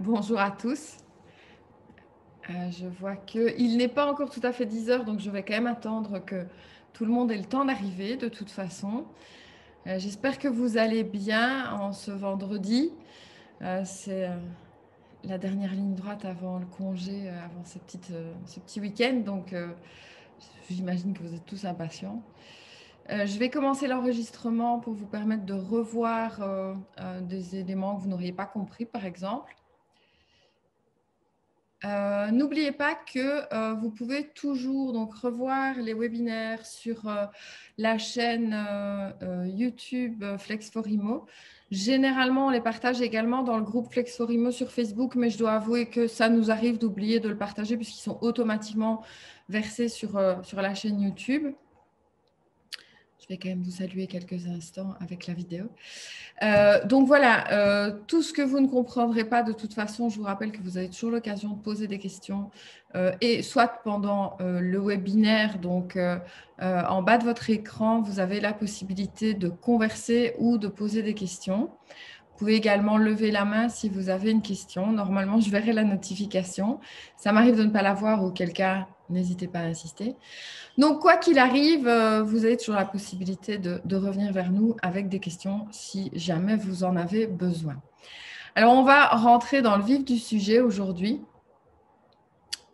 Bonjour à tous. Je vois qu'il n'est pas encore tout à fait 10 heures, donc je vais quand même attendre que tout le monde ait le temps d'arriver de toute façon. J'espère que vous allez bien en ce vendredi. C'est la dernière ligne droite avant le congé, avant ce petit week-end, donc j'imagine que vous êtes tous impatients. Je vais commencer l'enregistrement pour vous permettre de revoir des éléments que vous n'auriez pas compris, par exemple. N'oubliez pas que vous pouvez toujours donc revoir les webinaires sur la chaîne YouTube Flex for Imo. Généralement, on les partage également dans le groupe Flex for Imo sur Facebook, mais je dois avouer que ça nous arrive d'oublier de le partager puisqu'ils sont automatiquement versés sur la chaîne YouTube. Je vais quand même vous saluer quelques instants avec la vidéo. Donc voilà, tout ce que vous ne comprendrez pas, de toute façon, je vous rappelle que vous avez toujours l'occasion de poser des questions, et soit pendant le webinaire, donc en bas de votre écran, vous avez la possibilité de converser ou de poser des questions. Vous pouvez également lever la main si vous avez une question. Normalement, je verrai la notification. Ça m'arrive de ne pas la voir, auquel cas, n'hésitez pas à insister. Donc, quoi qu'il arrive, vous avez toujours la possibilité de revenir vers nous avec des questions si jamais vous en avez besoin. Alors, on va rentrer dans le vif du sujet aujourd'hui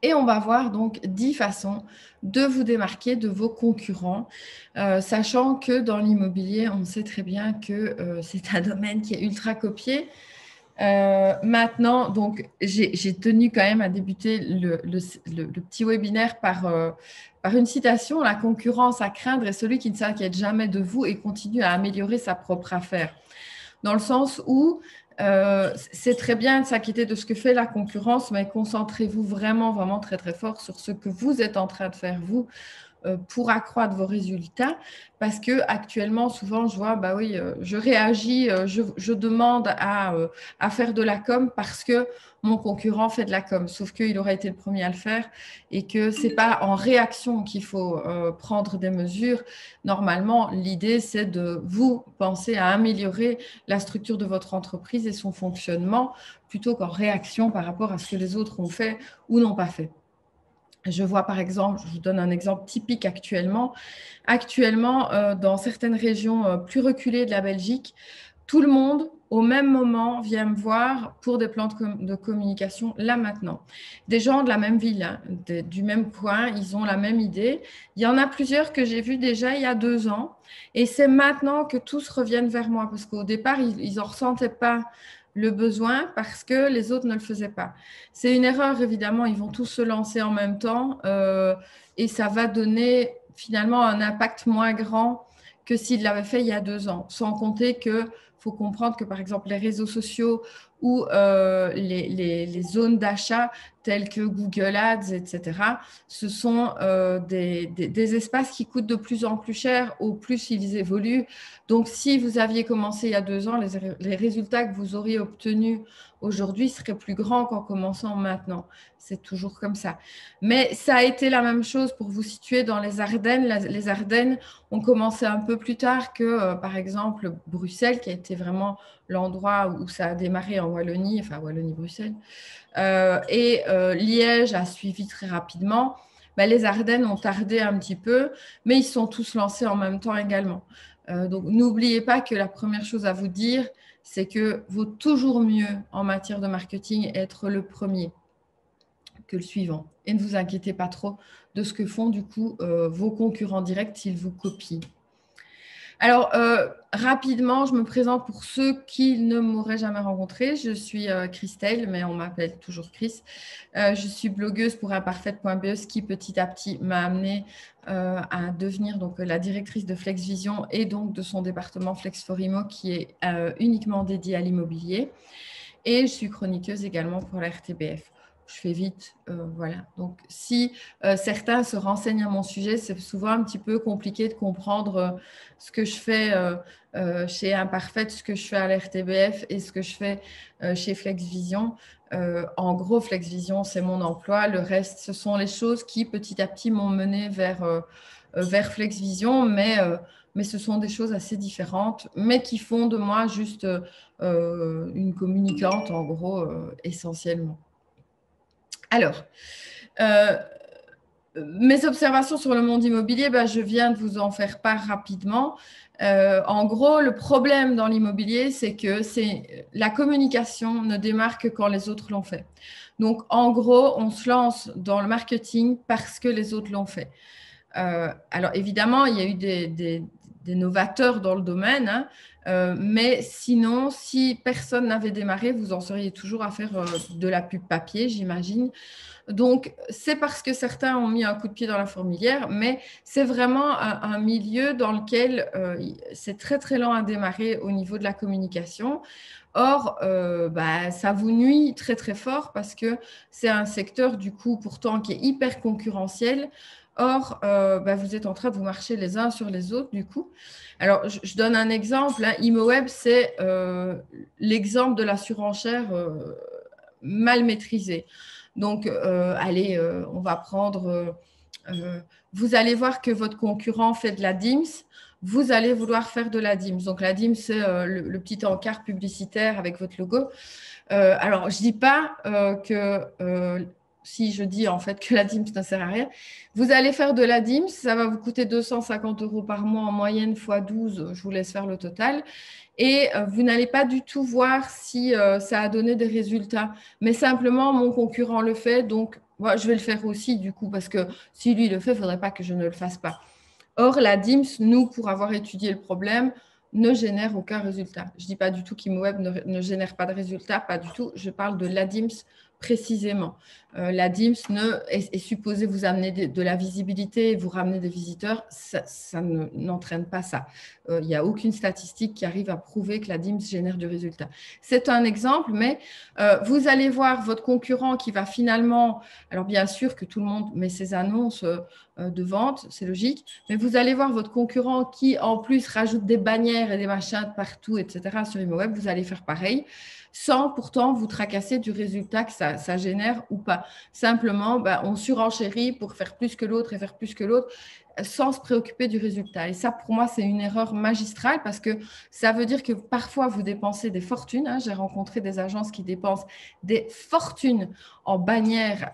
et on va voir donc 10 façons de vous démarquer de vos concurrents, sachant que dans l'immobilier, on sait très bien que c'est un domaine qui est ultra copié. Maintenant, donc, j'ai tenu quand même à débuter le petit webinaire par une citation: la concurrence à craindre est celui qui ne s'inquiète jamais de vous et continue à améliorer sa propre affaire. Dans le sens où c'est très bien de s'inquiéter de ce que fait la concurrence, mais concentrez-vous vraiment, vraiment très, très fort sur ce que vous êtes en train de faire, vous, pour accroître vos résultats, parce que actuellement souvent je vois je réagis, je demande à faire de la com parce que mon concurrent fait de la com, sauf qu'il aurait été le premier à le faire et que c'est pas en réaction qu'il faut prendre des mesures. Normalement, l'idée c'est de vous penser à améliorer la structure de votre entreprise et son fonctionnement plutôt qu'en réaction par rapport à ce que les autres ont fait ou n'ont pas fait. Je vois par exemple, je vous donne un exemple typique actuellement. Actuellement, dans certaines régions plus reculées de la Belgique, tout le monde, au même moment, vient me voir pour des plans de communication, là maintenant. Des gens de la même ville, hein, du même coin, ils ont la même idée. Il y en a plusieurs que j'ai vus déjà il y a 2 ans. Et c'est maintenant que tous reviennent vers moi, parce qu'au départ, ils n'en ressentaient pas le besoin parce que les autres ne le faisaient pas. C'est une erreur, évidemment, ils vont tous se lancer en même temps et ça va donner finalement un impact moins grand que s'ils l'avaient fait il y a 2 ans. Sans compter qu'il faut comprendre que, par exemple, les réseaux sociaux ou les zones d'achat telles que Google Ads, etc., ce sont des espaces qui coûtent de plus en plus cher au plus ils évoluent. Donc, si vous aviez commencé il y a 2 ans, les résultats que vous auriez obtenus aujourd'hui seraient plus grands qu'en commençant maintenant. C'est toujours comme ça. Mais ça a été la même chose pour vous situer dans les Ardennes. Les Ardennes ont commencé un peu plus tard que, par exemple, Bruxelles, qui a été vraiment l'endroit où ça a démarré en Wallonie, enfin Wallonie-Bruxelles. Liège a suivi très rapidement. Les Ardennes ont tardé un petit peu, mais ils sont tous lancés en même temps également. Donc, n'oubliez pas que la première chose à vous dire, c'est que vaut toujours mieux en matière de marketing être le premier que le suivant. Et ne vous inquiétez pas trop de ce que font du coup vos concurrents directs s'ils vous copient. Alors, rapidement, je me présente pour ceux qui ne m'auraient jamais rencontrée. Je suis Christelle, mais on m'appelle toujours Chris. Je suis blogueuse pour imparfaite.be, ce qui petit à petit m'a amenée à devenir donc la directrice de FlexVision et donc de son département Flex for Imo, qui est uniquement dédié à l'immobilier. Et je suis chroniqueuse également pour la RTBF. Je fais vite, voilà. Donc, si certains se renseignent à mon sujet, c'est souvent un petit peu compliqué de comprendre ce que je fais chez Imparfaite, ce que je fais à la RTBF et ce que je fais chez FlexVision. En gros, FlexVision, c'est mon emploi. Le reste, ce sont les choses qui, petit à petit, m'ont mené vers FlexVision. Mais mais ce sont des choses assez différentes, mais qui font de moi juste une communicante, en gros, essentiellement. Alors, mes observations sur le monde immobilier, je viens de vous en faire part rapidement. En gros, le problème dans l'immobilier, c'est que la communication ne démarre que quand les autres l'ont fait. Donc, en gros, on se lance dans le marketing parce que les autres l'ont fait. Alors, évidemment, il y a eu des novateurs dans le domaine, hein, mais sinon, si personne n'avait démarré, vous en seriez toujours à faire de la pub papier, j'imagine. Donc, c'est parce que certains ont mis un coup de pied dans la fourmilière, mais c'est vraiment un milieu dans lequel c'est très, très lent à démarrer au niveau de la communication. Or, ça vous nuit très, très fort parce que c'est un secteur, du coup, pourtant, qui est hyper concurrentiel. Or, vous êtes en train de vous marcher les uns sur les autres, du coup. Alors, je donne un exemple. Hein. ImoWeb, c'est l'exemple de la surenchère mal maîtrisée. Donc, allez, on va prendre… vous allez voir que votre concurrent fait de la DIMS. Vous allez vouloir faire de la DIMS. Donc, la DIMS, c'est le petit encart publicitaire avec votre logo. Alors, je ne dis pas que… si je dis en fait que la DIMS ne sert à rien, vous allez faire de la DIMS, ça va vous coûter 250 € par mois en moyenne x 12, je vous laisse faire le total. Et vous n'allez pas du tout voir si ça a donné des résultats. Mais simplement, mon concurrent le fait, donc moi, je vais le faire aussi du coup, parce que si lui le fait, il ne faudrait pas que je ne le fasse pas. Or, la DIMS, nous, pour avoir étudié le problème, ne génère aucun résultat. Je ne dis pas du tout qu'ImoWeb ne génère pas de résultat, pas du tout. Je parle de la DIMS précisément. La DIMS est supposée vous amener de la visibilité, vous ramener des visiteurs. Ça n'entraîne pas ça. Il n'y a aucune statistique qui arrive à prouver que la DIMS génère du résultat. C'est un exemple, mais vous allez voir votre concurrent qui va finalement… Alors, bien sûr que tout le monde met ses annonces de vente, c'est logique, mais vous allez voir votre concurrent qui, en plus, rajoute des bannières et des machins partout, etc. sur ImoWeb, vous allez faire pareil, sans pourtant vous tracasser du résultat que ça génère ou pas. Simplement, on surenchérit pour faire plus que l'autre et faire plus que l'autre sans se préoccuper du résultat. Et ça, pour moi, c'est une erreur magistrale parce que ça veut dire que parfois, vous dépensez des fortunes. Hein. J'ai rencontré des agences qui dépensent des fortunes en bannières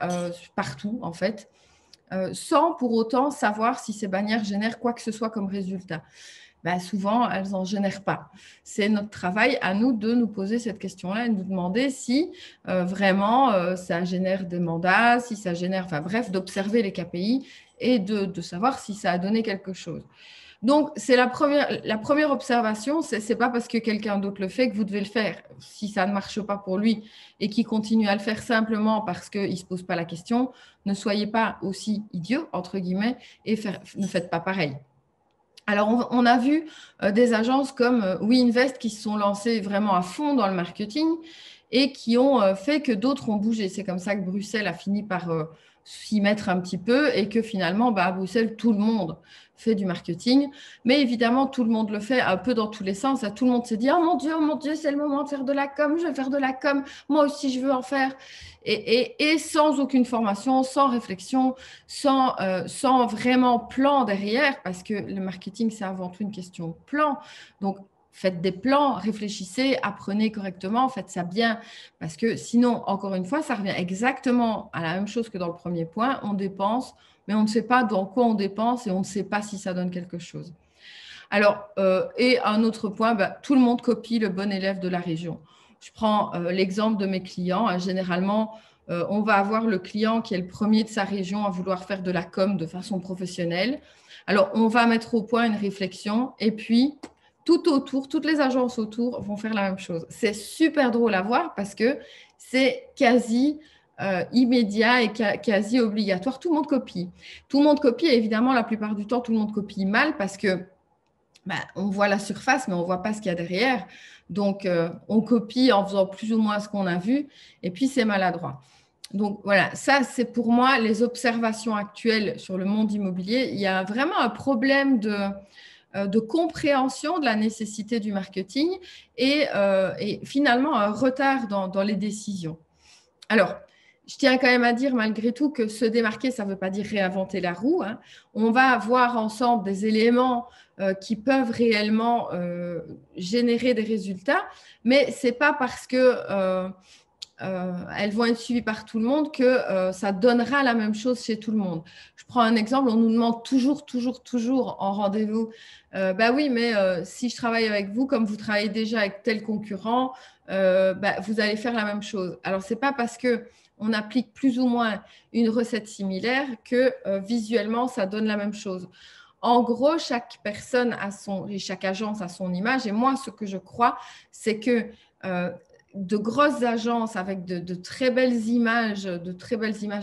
partout, en fait, sans pour autant savoir si ces bannières génèrent quoi que ce soit comme résultat. Souvent, elles n'en génèrent pas. C'est notre travail à nous de nous poser cette question-là et de nous demander si vraiment ça génère des mandats, si ça génère, enfin bref, d'observer les KPI et de savoir si ça a donné quelque chose. Donc, c'est la première observation, ce n'est pas parce que quelqu'un d'autre le fait que vous devez le faire. Si ça ne marche pas pour lui et qu'il continue à le faire simplement parce qu'il ne se pose pas la question, ne soyez pas aussi idiot, entre guillemets, et ne faites pas pareil. Alors, on a vu des agences comme WeInvest qui se sont lancées vraiment à fond dans le marketing et qui ont fait que d'autres ont bougé. C'est comme ça que Bruxelles a fini par s'y mettre un petit peu et que finalement, à Bruxelles, tout le monde fait du marketing. Mais évidemment, tout le monde le fait un peu dans tous les sens. Tout le monde s'est dit « Oh mon Dieu, c'est le moment de faire de la com, je vais faire de la com, moi aussi je veux en faire ». Et sans aucune formation, sans réflexion, sans vraiment plan derrière, parce que le marketing, c'est avant tout une question de plan. Donc, faites des plans, réfléchissez, apprenez correctement, faites ça bien. Parce que sinon, encore une fois, ça revient exactement à la même chose que dans le premier point. On dépense, mais on ne sait pas dans quoi on dépense et on ne sait pas si ça donne quelque chose. Alors, et un autre point, tout le monde copie le bon élève de la région. Je prends l'exemple de mes clients. Généralement, on va avoir le client qui est le premier de sa région à vouloir faire de la com de façon professionnelle. Alors, on va mettre au point une réflexion et puis tout autour, toutes les agences autour vont faire la même chose. C'est super drôle à voir parce que c'est quasi immédiat et quasi obligatoire. Tout le monde copie. Tout le monde copie et évidemment, la plupart du temps, tout le monde copie mal parce que on voit la surface, mais on ne voit pas ce qu'il y a derrière. Donc, on copie en faisant plus ou moins ce qu'on a vu, et puis c'est maladroit. Donc, voilà, ça, c'est pour moi les observations actuelles sur le monde immobilier. Il y a vraiment un problème de compréhension de la nécessité du marketing et finalement un retard dans les décisions. Alors, je tiens quand même à dire malgré tout que se démarquer, ça ne veut pas dire réinventer la roue, hein. On va voir ensemble des éléments qui peuvent réellement générer des résultats, mais ce n'est pas parce que elles vont être suivies par tout le monde que ça donnera la même chose chez tout le monde. Je prends un exemple, on nous demande toujours en rendez-vous, bah oui, mais si je travaille avec vous, comme vous travaillez déjà avec tel concurrent, bah, vous allez faire la même chose. Alors, ce n'est pas parce qu'on applique plus ou moins une recette similaire que visuellement, ça donne la même chose. En gros, chaque personne et chaque agence a son image. Et moi, ce que je crois, c'est que de grosses agences avec de très belles images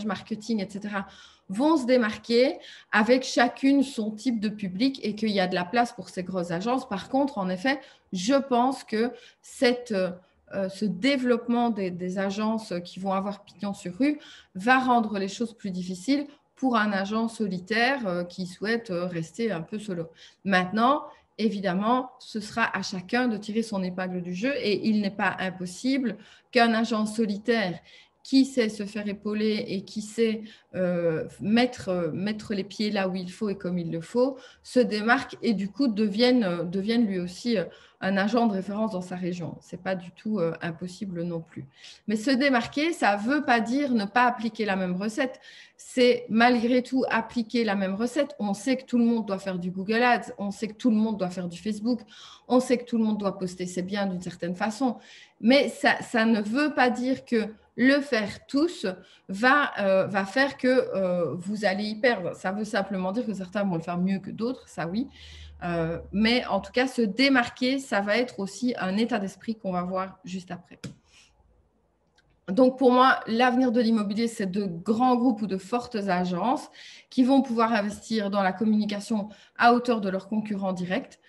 marketing, etc., vont se démarquer avec chacune son type de public et qu'il y a de la place pour ces grosses agences. Par contre, en effet, je pense que ce développement des agences qui vont avoir pignon sur rue va rendre les choses plus difficiles pour un agent solitaire qui souhaite rester un peu solo. Maintenant, évidemment, ce sera à chacun de tirer son épingle du jeu et il n'est pas impossible qu'un agent solitaire qui sait se faire épauler et qui sait mettre les pieds là où il faut et comme il le faut, se démarque et du coup devienne lui aussi un agent de référence dans sa région. Ce n'est pas du tout impossible non plus. Mais se démarquer, ça ne veut pas dire ne pas appliquer la même recette. C'est malgré tout appliquer la même recette. On sait que tout le monde doit faire du Google Ads, on sait que tout le monde doit faire du Facebook, on sait que tout le monde doit poster ses biens d'une certaine façon. Mais ça ne veut pas dire que le faire tous va faire que vous allez y perdre. Ça veut simplement dire que certains vont le faire mieux que d'autres, ça oui. Mais en tout cas, se démarquer, ça va être aussi un état d'esprit qu'on va voir juste après. Donc, pour moi, l'avenir de l'immobilier, c'est de grands groupes ou de fortes agences qui vont pouvoir investir dans la communication à hauteur de leurs concurrents directs.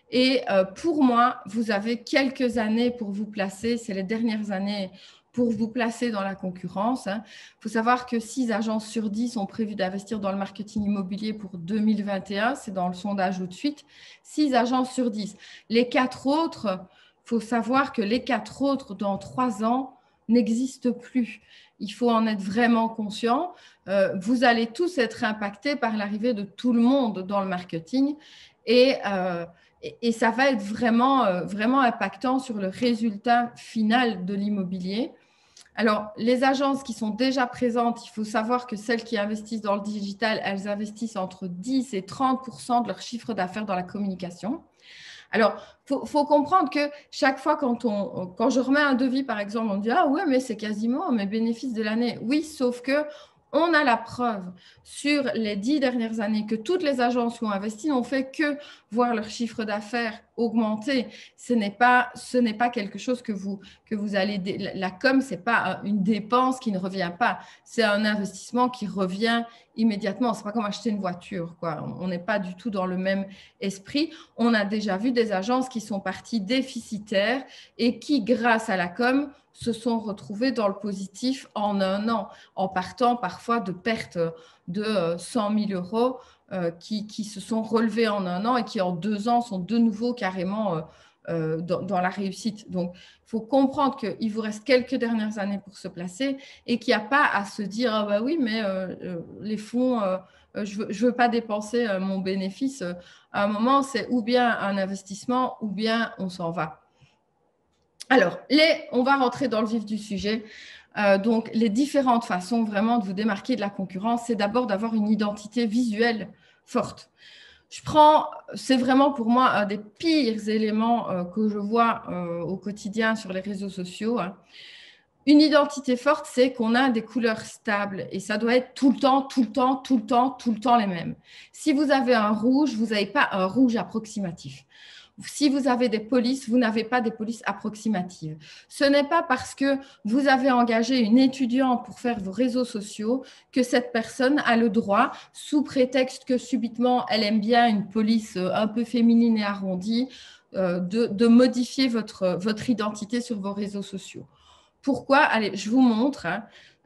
Et pour moi, vous avez quelques années pour vous placer, c'est les dernières années pour vous placer dans la concurrence. Il faut savoir que 6 agences sur 10 ont prévu d'investir dans le marketing immobilier pour 2021. C'est dans le sondage tout de suite. 6 agences sur 10. Les 4 autres, il faut savoir que les 4 autres, dans 3 ans, n'existent plus. Il faut en être vraiment conscient. Vous allez tous être impactés par l'arrivée de tout le monde dans le marketing et ça va être vraiment impactant sur le résultat final de l'immobilier. Alors, les agences qui sont déjà présentes, il faut savoir que celles qui investissent dans le digital, elles investissent entre 10 et 30% de leur chiffre d'affaires dans la communication. Alors, il faut comprendre que chaque fois quand je remets un devis, par exemple, on dit « Ah ouais, mais c'est quasiment mes bénéfices de l'année. » Oui, sauf que on a la preuve sur les 10 dernières années que toutes les agences qui ont investi n'ont fait que voir leur chiffre d'affaires augmenter. Ce n'est pas quelque chose que vous allez… La com, ce n'est pas une dépense qui ne revient pas. C'est un investissement qui revient immédiatement. Ce n'est pas comme acheter une voiture, quoi. On n'est pas du tout dans le même esprit. On a déjà vu des agences qui sont parties déficitaires et qui, grâce à la com, se sont retrouvés dans le positif en un an, en partant parfois de pertes de 100 000 euros qui se sont relevés en un an et qui en 2 ans sont de nouveau carrément dans la réussite. Donc, il faut comprendre qu'il vous reste quelques dernières années pour se placer et qu'il n'y a pas à se dire « Ah bah oui, mais les fonds… je ne veux pas dépenser mon bénéfice. » À un moment, c'est ou bien un investissement ou bien on s'en va. Alors, on va rentrer dans le vif du sujet. Donc, les différentes façons vraiment de vous démarquer de la concurrence, c'est d'abord d'avoir une identité visuelle forte. C'est vraiment pour moi un des pires éléments que je vois au quotidien sur les réseaux sociaux. Une identité forte, c'est qu'on a des couleurs stables et ça doit être tout le temps les mêmes. Si vous avez un rouge, vous n'avez pas un rouge approximatif. Si vous avez des polices, vous n'avez pas des polices approximatives. Ce n'est pas parce que vous avez engagé une étudiante pour faire vos réseaux sociaux que cette personne a le droit, sous prétexte que subitement elle aime bien une police un peu féminine et arrondie, de modifier votre identité sur vos réseaux sociaux. Pourquoi? Allez, je vous montre.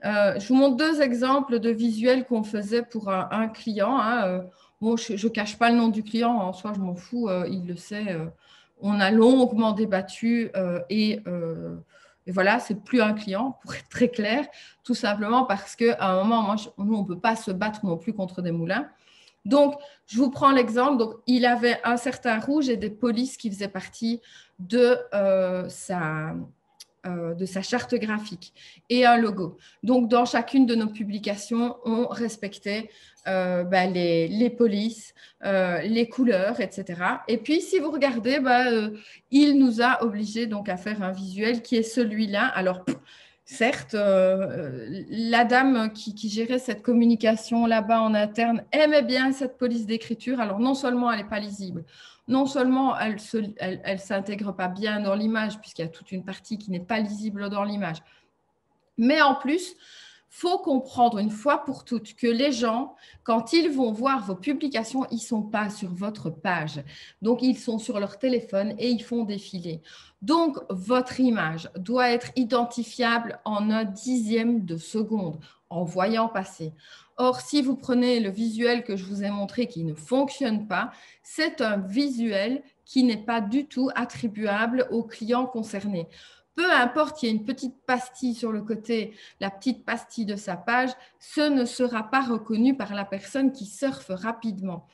Je vous montre 2 exemples de visuels qu'on faisait pour un client. Bon, je ne cache pas le nom du client, en soi, je m'en fous, il le sait. On a longuement débattu et Et voilà, c'est plus un client, pour être très clair, tout simplement parce qu'à un moment, nous, on ne peut pas se battre non plus contre des moulins. Donc, je vous prends l'exemple. Donc, il avait un certain rouge et des polices qui faisaient partie de sa charte graphique et un logo. Donc, dans chacune de nos publications, on respectait les polices, les couleurs, etc. Et puis, si vous regardez, il nous a obligés donc à faire un visuel qui est celui-là. Alors, certes, la dame qui gérait cette communication là-bas en interne aimait bien cette police d'écriture. Alors, non seulement elle n'est pas lisible, non seulement elle ne s'intègre pas bien dans l'image, puisqu'il y a toute une partie qui n'est pas lisible dans l'image, mais en plus, il faut comprendre une fois pour toutes que les gens, quand ils vont voir vos publications, ils ne sont pas sur votre page. Donc, ils sont sur leur téléphone et ils font défiler. Donc, votre image doit être identifiable en 1/10 de seconde en voyant passer. Or, si vous prenez le visuel que je vous ai montré qui ne fonctionne pas, c'est un visuel qui n'est pas du tout attribuable aux clients concernés. Peu importe qu'il y ait une petite pastille sur le côté, la petite pastille de sa page, ce ne sera pas reconnu par la personne qui surfe rapidement.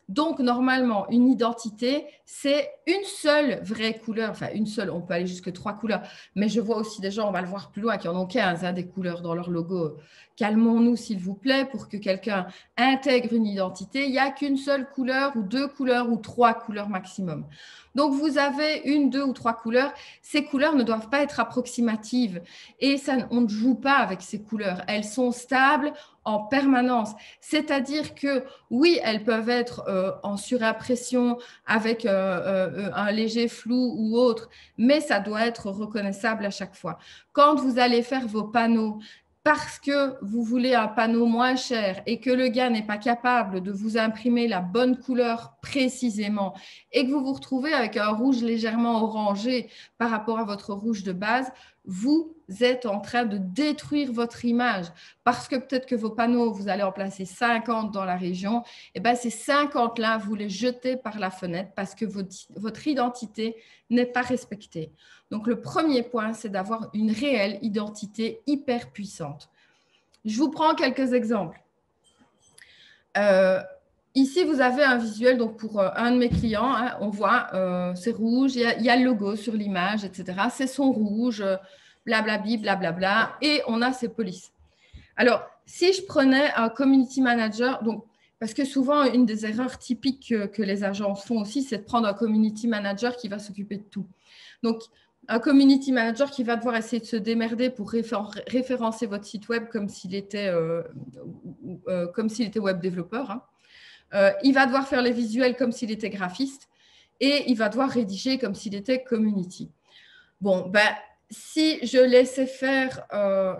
Donc, normalement, une identité, c'est une seule vraie couleur. Enfin, une seule, on peut aller jusque 3 couleurs. Mais je vois aussi des gens, on va le voir plus loin, qui en ont 15, des couleurs dans leur logo. Calmons-nous, s'il vous plaît, pour que quelqu'un intègre une identité. Il n'y a qu'une seule couleur ou 2 couleurs ou 3 couleurs maximum. Donc, vous avez 1, 2 ou 3 couleurs. Ces couleurs ne doivent pas être approximatives. Et on ne joue pas avec ces couleurs. Elles sont stables en permanence. C'est-à-dire que, oui, elles peuvent être en surimpression avec un léger flou ou autre, mais ça doit être reconnaissable à chaque fois. Quand vous allez faire vos panneaux, parce que vous voulez un panneau moins cher et que le gars n'est pas capable de vous imprimer la bonne couleur précisément et que vous vous retrouvez avec un rouge légèrement orangé par rapport à votre rouge de base, vous êtes en train de détruire votre image parce que peut-être que vos panneaux, vous allez en placer 50 dans la région, et bien ces 50-là, vous les jetez par la fenêtre parce que votre identité n'est pas respectée. Donc, le premier point, c'est d'avoir une réelle identité hyper puissante. Je vous prends quelques exemples. Ici, vous avez un visuel donc pour un de mes clients. On voit, c'est rouge, il y a le logo sur l'image, etc. C'est son rouge, blablabli, blablabla. Et on a ses polices. Alors, si je prenais un community manager, donc, parce que souvent, une des erreurs typiques que les agences font aussi, c'est de prendre un community manager qui va s'occuper de tout. Donc, un community manager qui va devoir essayer de se démerder pour référencer votre site web comme s'il était web développeur. Il va devoir faire les visuels comme s'il était graphiste et il va devoir rédiger comme s'il était community. Bon, si je laissais faire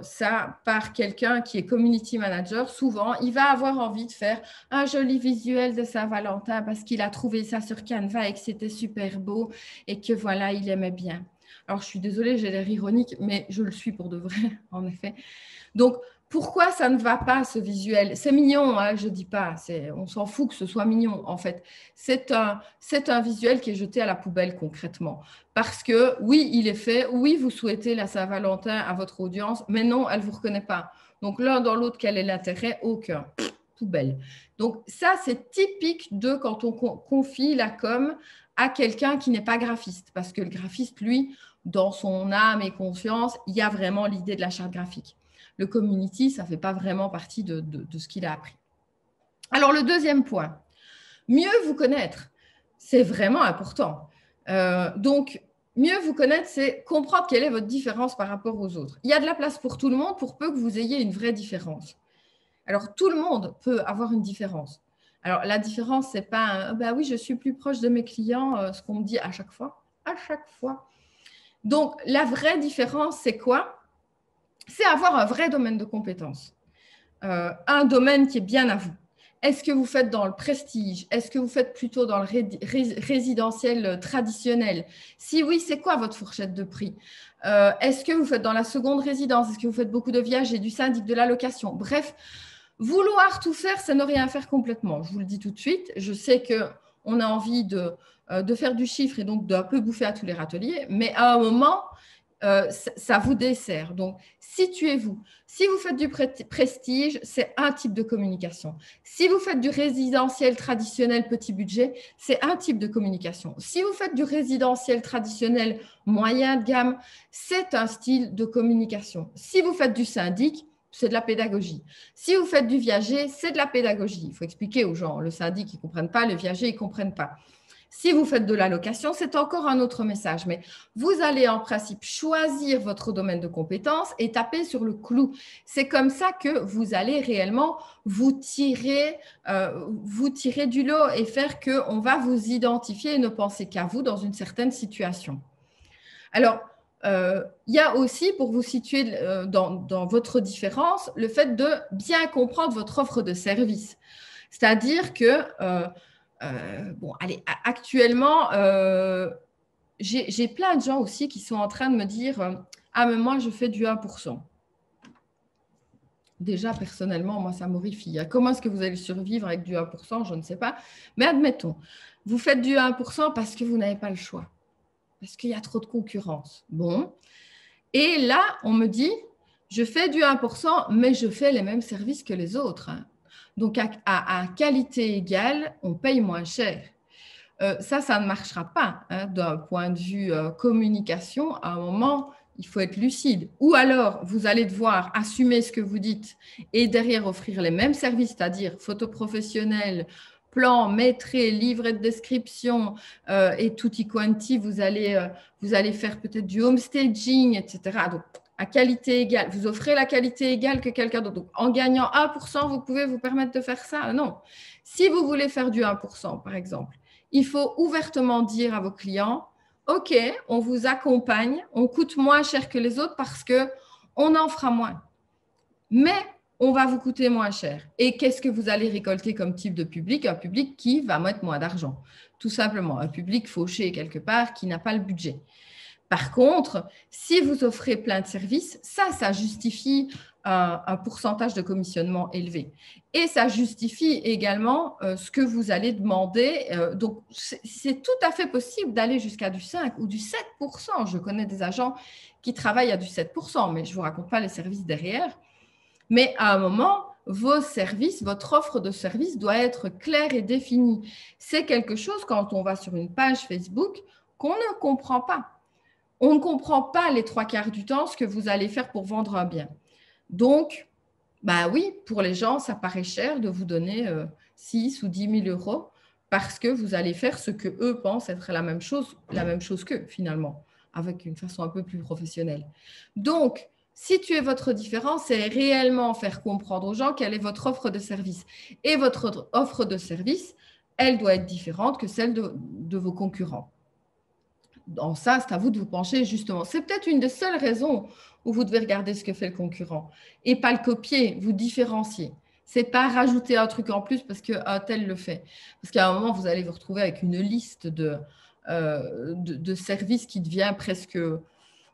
ça par quelqu'un qui est community manager, souvent, il va avoir envie de faire un joli visuel de Saint-Valentin parce qu'il a trouvé ça sur Canva et que c'était super beau et que voilà, il aimait bien. Alors, je suis désolée, j'ai l'air ironique, mais je le suis pour de vrai, en effet. Donc, pourquoi ça ne va pas, ce visuel? C'est mignon, hein, je ne dis pas, on s'en fout que ce soit mignon, en fait. C'est un visuel qui est jeté à la poubelle, concrètement. Parce que, oui, il est fait, oui, vous souhaitez la Saint-Valentin à votre audience, mais non, elle ne vous reconnaît pas. Donc, l'un dans l'autre, quel est l'intérêt? Aucun. Poubelle. Donc, ça, c'est typique de quand on confie la com à quelqu'un qui n'est pas graphiste. Parce que le graphiste, lui, dans son âme et conscience, il y a vraiment l'idée de la charte graphique. Le community, ça ne fait pas vraiment partie de ce qu'il a appris. Alors, le deuxième point, mieux vous connaître, c'est vraiment important. Donc, mieux vous connaître, c'est comprendre quelle est votre différence par rapport aux autres. Il y a de la place pour tout le monde pour peu que vous ayez une vraie différence. Alors, tout le monde peut avoir une différence. Alors, la différence, ce n'est pas oui, je suis plus proche de mes clients, ce qu'on me dit à chaque fois. À chaque fois. Donc, la vraie différence, c'est quoi? C'est avoir un vrai domaine de compétences. Un domaine qui est bien à vous. Est-ce que vous faites dans le prestige? Est-ce que vous faites plutôt dans le résidentiel traditionnel? Si oui, c'est quoi votre fourchette de prix? Est-ce que vous faites dans la seconde résidence? Est-ce que vous faites beaucoup de viager, du syndic, de la location? Bref, vouloir tout faire, c'est ne rien faire complètement. Je vous le dis tout de suite. Je sais qu'on a envie de faire du chiffre et donc d'un peu bouffer à tous les râteliers, mais à un moment, ça vous dessert. Donc, situez-vous. Si vous faites du prestige, c'est un type de communication. Si vous faites du résidentiel traditionnel petit budget, c'est un type de communication. Si vous faites du résidentiel traditionnel moyen de gamme, c'est un style de communication. Si vous faites du syndic, c'est de la pédagogie. Si vous faites du viager, c'est de la pédagogie. Il faut expliquer aux gens. Le syndic, ils ne comprennent pas. Le viager, ils ne comprennent pas. Si vous faites de la location, c'est encore un autre message. Mais vous allez en principe choisir votre domaine de compétence et taper sur le clou. C'est comme ça que vous allez réellement vous tirer du lot et faire qu'on va vous identifier et ne penser qu'à vous dans une certaine situation. Alors, il y a aussi, pour vous situer dans votre différence, le fait de bien comprendre votre offre de service. C'est-à-dire que bon, allez, actuellement, j'ai plein de gens aussi qui sont en train de me dire ah, mais moi, je fais du 1%. Déjà, personnellement, moi, ça m'horrifie. Comment est-ce que vous allez survivre avec du 1%? Je ne sais pas. Mais admettons, vous faites du 1% parce que vous n'avez pas le choix, parce qu'il y a trop de concurrence. Bon. Et là, on me dit, je fais du 1%, mais je fais les mêmes services que les autres. Donc, à qualité égale, on paye moins cher. Ça ne marchera pas d'un point de vue communication. À un moment, il faut être lucide. Ou alors, vous allez devoir assumer ce que vous dites et derrière offrir les mêmes services, c'est-à-dire photo professionnelle, plan, maîtrise, livret de description et tutti quanti. Vous allez faire peut-être du homestaging, etc. Donc, à qualité égale. Vous offrez la qualité égale que quelqu'un d'autre. Donc, en gagnant 1%, vous pouvez vous permettre de faire ça? Non. Si vous voulez faire du 1%, par exemple, il faut ouvertement dire à vos clients, OK, on vous accompagne, on coûte moins cher que les autres parce qu'on en fera moins. Mais on va vous coûter moins cher. Et qu'est-ce que vous allez récolter comme type de public? Un public qui va mettre moins d'argent. Tout simplement, un public fauché quelque part qui n'a pas le budget. Par contre, si vous offrez plein de services, ça justifie un pourcentage de commissionnement élevé. Et ça justifie également ce que vous allez demander. Donc, c'est tout à fait possible d'aller jusqu'à du 5 ou du 7%. Je connais des agents qui travaillent à du 7%, mais je ne vous raconte pas les services derrière. Mais à un moment, vos services, votre offre de service doit être claire et définie. C'est quelque chose, quand on va sur une page Facebook, qu'on ne comprend pas. On ne comprend pas les 3/4 du temps ce que vous allez faire pour vendre un bien. Donc, bah oui, pour les gens, ça paraît cher de vous donner 6 ou 10 000 euros parce que vous allez faire ce que eux pensent être la même chose qu'eux finalement, avec une façon un peu plus professionnelle. Donc, situer votre différence, c'est réellement faire comprendre aux gens quelle est votre offre de service. Et votre offre de service, elle doit être différente que celle de vos concurrents. Dans ça, c'est à vous de vous pencher justement. C'est peut-être une des seules raisons où vous devez regarder ce que fait le concurrent et pas le copier, vous différencier. C'est pas rajouter un truc en plus parce qu'un tel le fait. Parce qu'à un moment, vous allez vous retrouver avec une liste de services qui devient presque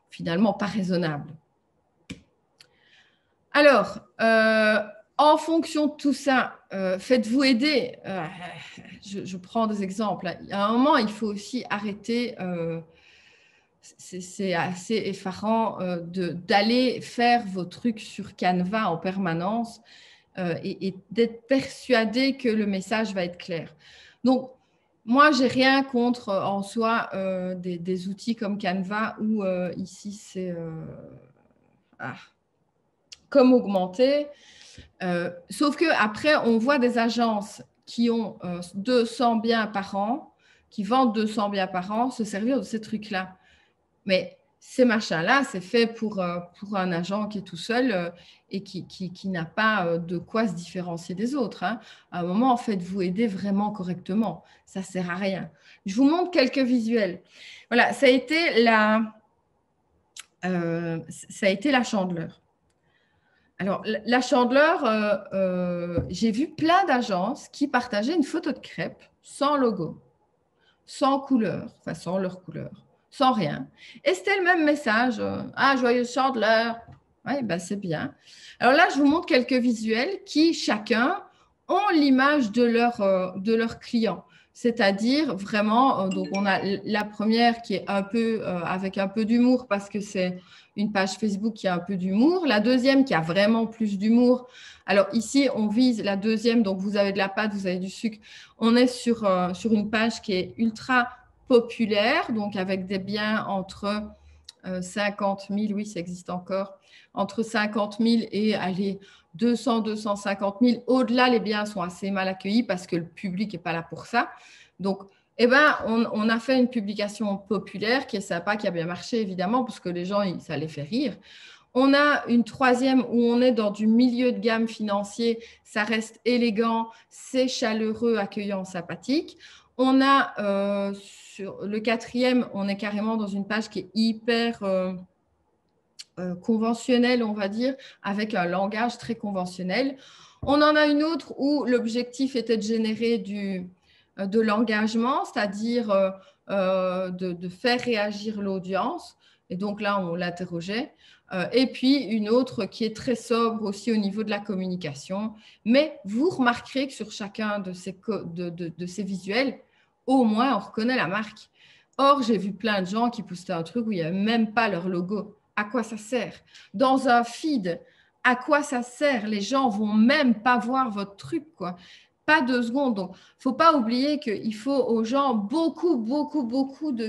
finalement pas raisonnable. Alors, en fonction de tout ça, faites-vous aider. Je prends des exemples. À un moment, il faut aussi arrêter, c'est assez effarant, d'aller faire vos trucs sur Canva en permanence et d'être persuadé que le message va être clair. Donc, moi, je n'ai rien contre en soi des outils comme Canva où ici, c'est comme augmenter. Sauf qu'après, on voit des agences qui ont 200 biens par an, qui vendent 200 biens par an, se servir de ces trucs-là. Mais ces machins-là, c'est fait pour un agent qui est tout seul et qui n'a pas de quoi se différencier des autres. Hein. À un moment, faites-vous aider vraiment correctement. Ça ne sert à rien. Je vous montre quelques visuels. Voilà, ça a été la Chandeleur. Alors, la Chandeleur, j'ai vu plein d'agences qui partageaient une photo de crêpe sans logo, sans couleur, enfin sans leur couleur, sans rien. Et c'était le même message. Ah, joyeuse Chandeleur. Oui, ben c'est bien. Alors là, je vous montre quelques visuels qui, chacun, ont l'image de leur client. C'est-à-dire vraiment, donc on a la première qui est un peu avec un peu d'humour parce que c'est une page Facebook qui a un peu d'humour. La deuxième qui a vraiment plus d'humour. Alors ici, on vise la deuxième, donc vous avez de la pâte, vous avez du sucre. On est sur une page qui est ultra populaire, donc avec des biens entre 50 000, oui, ça existe encore, entre 50 000 et allez, 200, 250 000. Au-delà, les biens sont assez mal accueillis parce que le public n'est pas là pour ça. Donc, eh ben, on a fait une publication populaire qui est sympa, qui a bien marché, évidemment, parce que les gens, ça les fait rire. On a une troisième où on est dans du milieu de gamme financier. Ça reste élégant, c'est chaleureux, accueillant, sympathique. On a sur le quatrième, on est carrément dans une page qui est hyper conventionnelle, on va dire, avec un langage très conventionnel. On en a une autre où l'objectif était de générer de l'engagement, c'est-à-dire de faire réagir l'audience. Et donc là, on l'interrogeait. Et puis une autre qui est très sobre aussi au niveau de la communication. Mais vous remarquerez que sur chacun de ces visuels, au moins, on reconnaît la marque. Or, j'ai vu plein de gens qui postaient un truc où il n'y avait même pas leur logo. À quoi ça sert? Dans un feed, à quoi ça sert? Les gens vont même pas voir votre truc, quoi. Pas 2 secondes. Donc, il ne faut pas oublier qu'il faut aux gens beaucoup, beaucoup, beaucoup de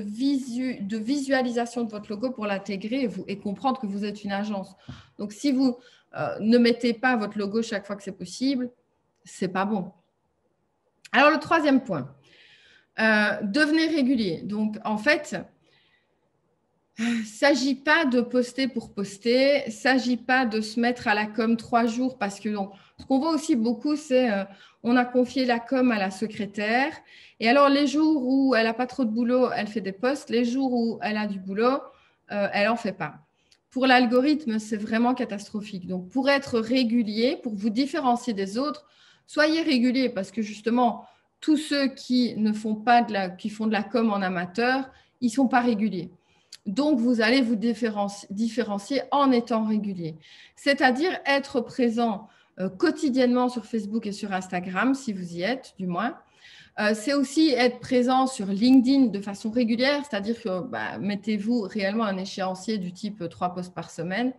visualisation de votre logo pour l'intégrer et comprendre que vous êtes une agence. Donc, si vous ne mettez pas votre logo chaque fois que c'est possible, ce n'est pas bon. Alors, le troisième point, devenez régulier. Donc, en fait, il ne s'agit pas de poster pour poster, il ne s'agit pas de se mettre à la com 3 jours parce que ce qu'on voit aussi beaucoup, c'est on a confié la com à la secrétaire et alors les jours où elle n'a pas trop de boulot, elle fait des posts, les jours où elle a du boulot, elle n'en fait pas. Pour l'algorithme, c'est vraiment catastrophique. Donc, pour être régulier, pour vous différencier des autres, soyez régulier parce que justement, tous ceux qui ne font pas qui font de la com en amateur, ils ne sont pas réguliers. Donc, vous allez vous différencier en étant régulier. C'est-à-dire être présent quotidiennement sur Facebook et sur Instagram, si vous y êtes, du moins. C'est aussi être présent sur LinkedIn de façon régulière, c'est-à-dire que mettez-vous réellement un échéancier du type 3 posts par semaine.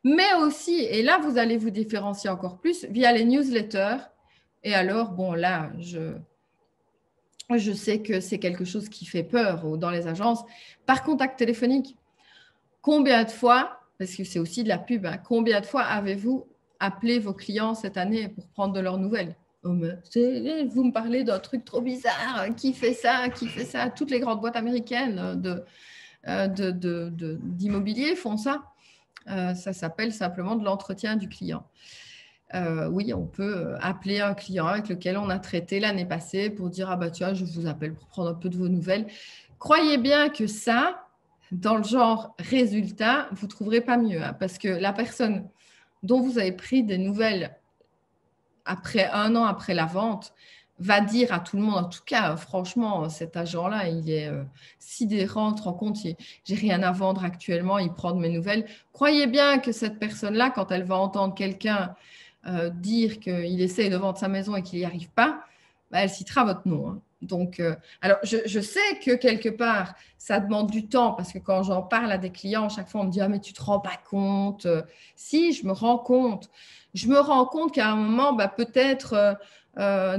Mais aussi, et là, vous allez vous différencier encore plus via les newsletters. Et alors, bon, là, je sais que c'est quelque chose qui fait peur dans les agences. Par contact téléphonique, combien de fois, parce que c'est aussi de la pub, hein, combien de fois avez-vous appelé vos clients cette année pour prendre de leurs nouvelles? Vous me parlez d'un truc trop bizarre, qui fait ça? Toutes les grandes boîtes américaines d'immobilier font ça. Ça s'appelle simplement de l'entretien du client. Oui, on peut appeler un client avec lequel on a traité l'année passée pour dire « Ah bah tiens, je vous appelle pour prendre un peu de vos nouvelles. » Croyez bien que ça, dans le genre résultat, vous ne trouverez pas mieux hein, parce que la personne dont vous avez pris des nouvelles après 1 an après la vente va dire à tout le monde, en tout cas, franchement, cet agent-là, il est sidérant, te rends compte, j'ai rien à vendre actuellement, il prend de mes nouvelles. Croyez bien que cette personne-là, quand elle va entendre quelqu'un dire qu'il essaye de vendre sa maison et qu'il n'y arrive pas, elle citera votre nom. Hein. Donc, alors, je sais que quelque part, ça demande du temps parce que quand j'en parle à des clients, chaque fois, on me dit « Ah, mais tu ne te rends pas compte ?» Si, je me rends compte. Je me rends compte qu'à un moment, peut-être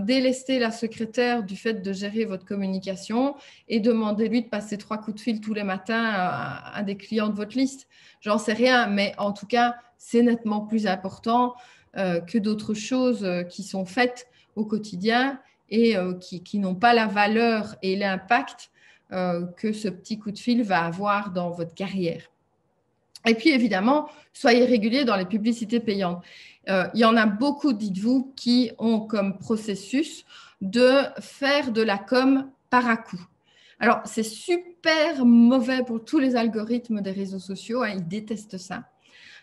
délester la secrétaire du fait de gérer votre communication et demandez-lui de passer 3 coups de fil tous les matins à des clients de votre liste. J'en sais rien, mais en tout cas, c'est nettement plus important que d'autres choses qui sont faites au quotidien et qui n'ont pas la valeur et l'impact que ce petit coup de fil va avoir dans votre carrière. Et puis, évidemment, soyez réguliers dans les publicités payantes. Il y en a beaucoup, dites-vous, qui ont comme processus de faire de la com par à-coup. Alors, c'est super mauvais pour tous les algorithmes des réseaux sociaux. Hein, ils détestent ça.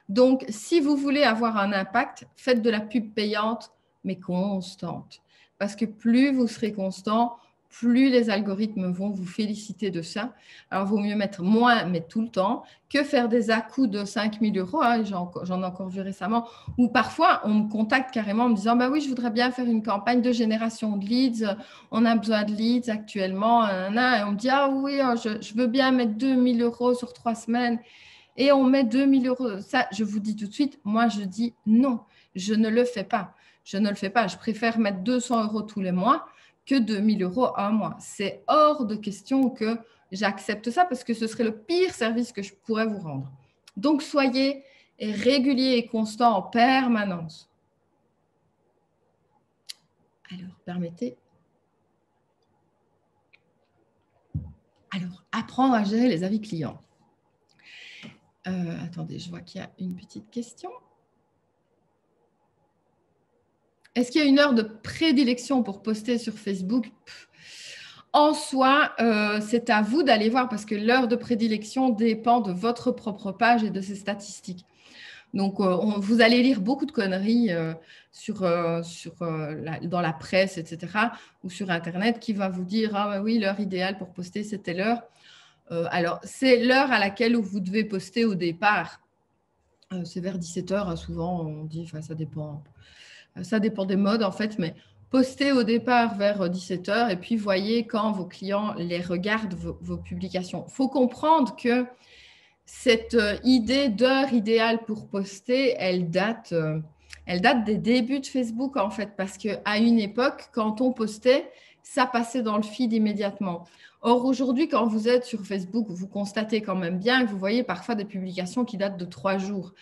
Donc, si vous voulez avoir un impact, faites de la pub payante, mais constante. Parce que plus vous serez constant, plus les algorithmes vont vous féliciter de ça. Alors, il vaut mieux mettre moins, mais tout le temps, que faire des à-coups de 5 000 €. Hein, j'en ai encore vu récemment. Ou parfois, on me contacte carrément en me disant, bah oui, je voudrais bien faire une campagne de génération de leads. On a besoin de leads actuellement. Et on me dit, ah oui, je veux bien mettre 2 000 € sur 3 semaines. Et on met 2 000 €. Ça, je vous dis tout de suite, moi, je dis non, je ne le fais pas. Je ne le fais pas. Je préfère mettre 200 € tous les mois que 2 000 € un mois. C'est hors de question que j'accepte ça parce que ce serait le pire service que je pourrais vous rendre. Donc, soyez réguliers et constants en permanence. Alors, permettez. Alors, apprendre à gérer les avis clients. Attendez, je vois qu'il y a une petite question. Est-ce qu'il y a une heure de prédilection pour poster sur Facebook? En soi, c'est à vous d'aller voir parce que l'heure de prédilection dépend de votre propre page et de ses statistiques. Donc, vous allez lire beaucoup de conneries dans la presse, etc., ou sur Internet qui va vous dire « Ah bah oui, l'heure idéale pour poster, c'était l'heure. » Alors, c'est l'heure à laquelle vous devez poster au départ. C'est vers 17 h, souvent, on dit, enfin, ça dépend des modes, en fait, mais postez au départ vers 17 h et puis voyez quand vos clients les regardent, vos publications. Il faut comprendre que cette idée d'heure idéale pour poster, elle date des débuts de Facebook, en fait, parce qu'à une époque, quand on postait, ça passait dans le feed immédiatement. Or, aujourd'hui, quand vous êtes sur Facebook, vous constatez quand même bien que vous voyez parfois des publications qui datent de 3 jours.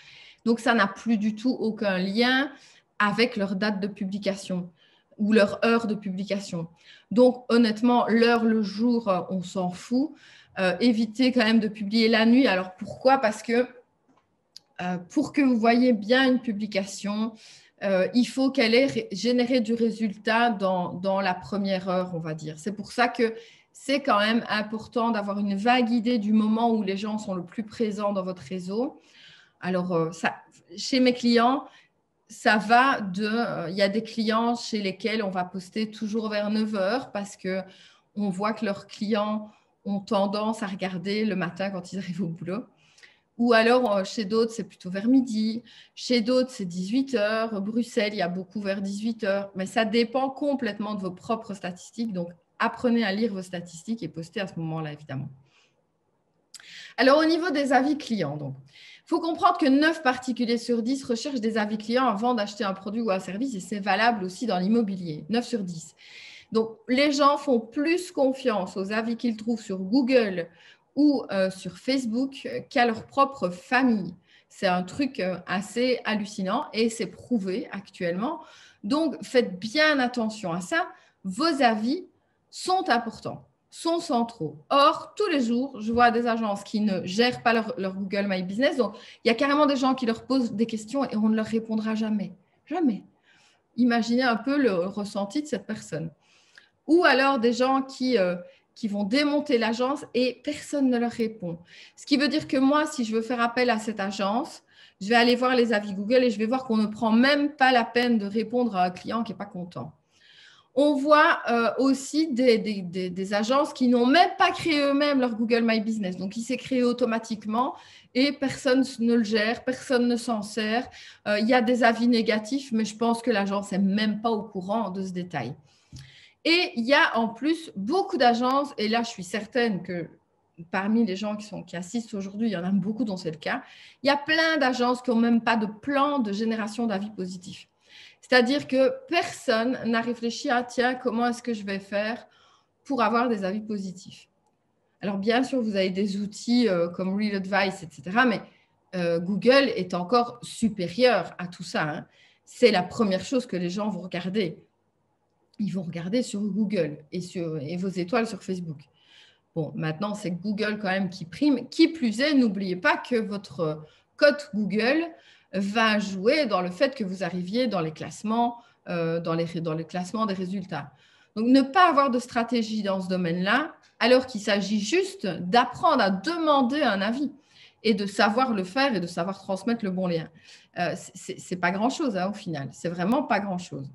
Donc, ça n'a plus du tout aucun lien avec leur date de publication ou leur heure de publication. Donc, honnêtement, l'heure, le jour, on s'en fout. Évitez quand même de publier la nuit. Alors, pourquoi? Parce que pour que vous voyez bien une publication, il faut qu'elle ait généré du résultat dans la première heure, on va dire. C'est pour ça que c'est quand même important d'avoir une vague idée du moment où les gens sont le plus présents dans votre réseau. Alors, chez mes clients, ça va il y a des clients chez lesquels on va poster toujours vers 9 h parce qu'on voit que leurs clients ont tendance à regarder le matin quand ils arrivent au boulot. Ou alors, chez d'autres, c'est plutôt vers midi. Chez d'autres, c'est 18 h. Bruxelles, il y a beaucoup vers 18 h. Mais ça dépend complètement de vos propres statistiques. Donc, apprenez à lire vos statistiques et postez à ce moment-là, évidemment. Alors, au niveau des avis clients, donc, il faut comprendre que 9 particuliers sur 10 recherchent des avis clients avant d'acheter un produit ou un service et c'est valable aussi dans l'immobilier, 9 sur 10. Donc, les gens font plus confiance aux avis qu'ils trouvent sur Google ou sur Facebook qu'à leur propre famille. C'est un truc assez hallucinant et c'est prouvé actuellement. Donc, faites bien attention à ça. Vos avis sont importants, sont centraux. Or, tous les jours, je vois des agences qui ne gèrent pas leur Google My Business. Donc, il y a carrément des gens qui leur posent des questions et on ne leur répondra jamais. Jamais. Imaginez un peu le ressenti de cette personne. Ou alors des gens qui vont démonter l'agence et personne ne leur répond. Ce qui veut dire que moi, si je veux faire appel à cette agence, je vais aller voir les avis Google et je vais voir qu'on ne prend même pas la peine de répondre à un client qui n'est pas content. On voit aussi des agences qui n'ont même pas créé eux-mêmes leur Google My Business. Donc, il s'est créé automatiquement et personne ne le gère, personne ne s'en sert. Il y a des avis négatifs, mais je pense que l'agence n'est même pas au courant de ce détail. Et il y a en plus beaucoup d'agences, et là, je suis certaine que parmi les gens qui assistent aujourd'hui, il y en a beaucoup dont c'est le cas, il y a plein d'agences qui n'ont même pas de plan de génération d'avis positifs. C'est-à-dire que personne n'a réfléchi à, tiens, comment est-ce que je vais faire pour avoir des avis positifs? Alors, bien sûr, vous avez des outils comme Real Advice, etc., mais Google est encore supérieur à tout ça. Hein. C'est la première chose que les gens vont regarder. Ils vont regarder sur Google et vos étoiles sur Facebook. Bon, maintenant, c'est Google quand même qui prime. Qui plus est, n'oubliez pas que votre cote Google va jouer dans le fait que vous arriviez dans les classements, dans les classements des résultats. Donc, ne pas avoir de stratégie dans ce domaine-là, alors qu'il s'agit juste d'apprendre à demander un avis et de savoir le faire et de savoir transmettre le bon lien. C'est pas grand-chose hein, au final. C'est vraiment pas grand-chose.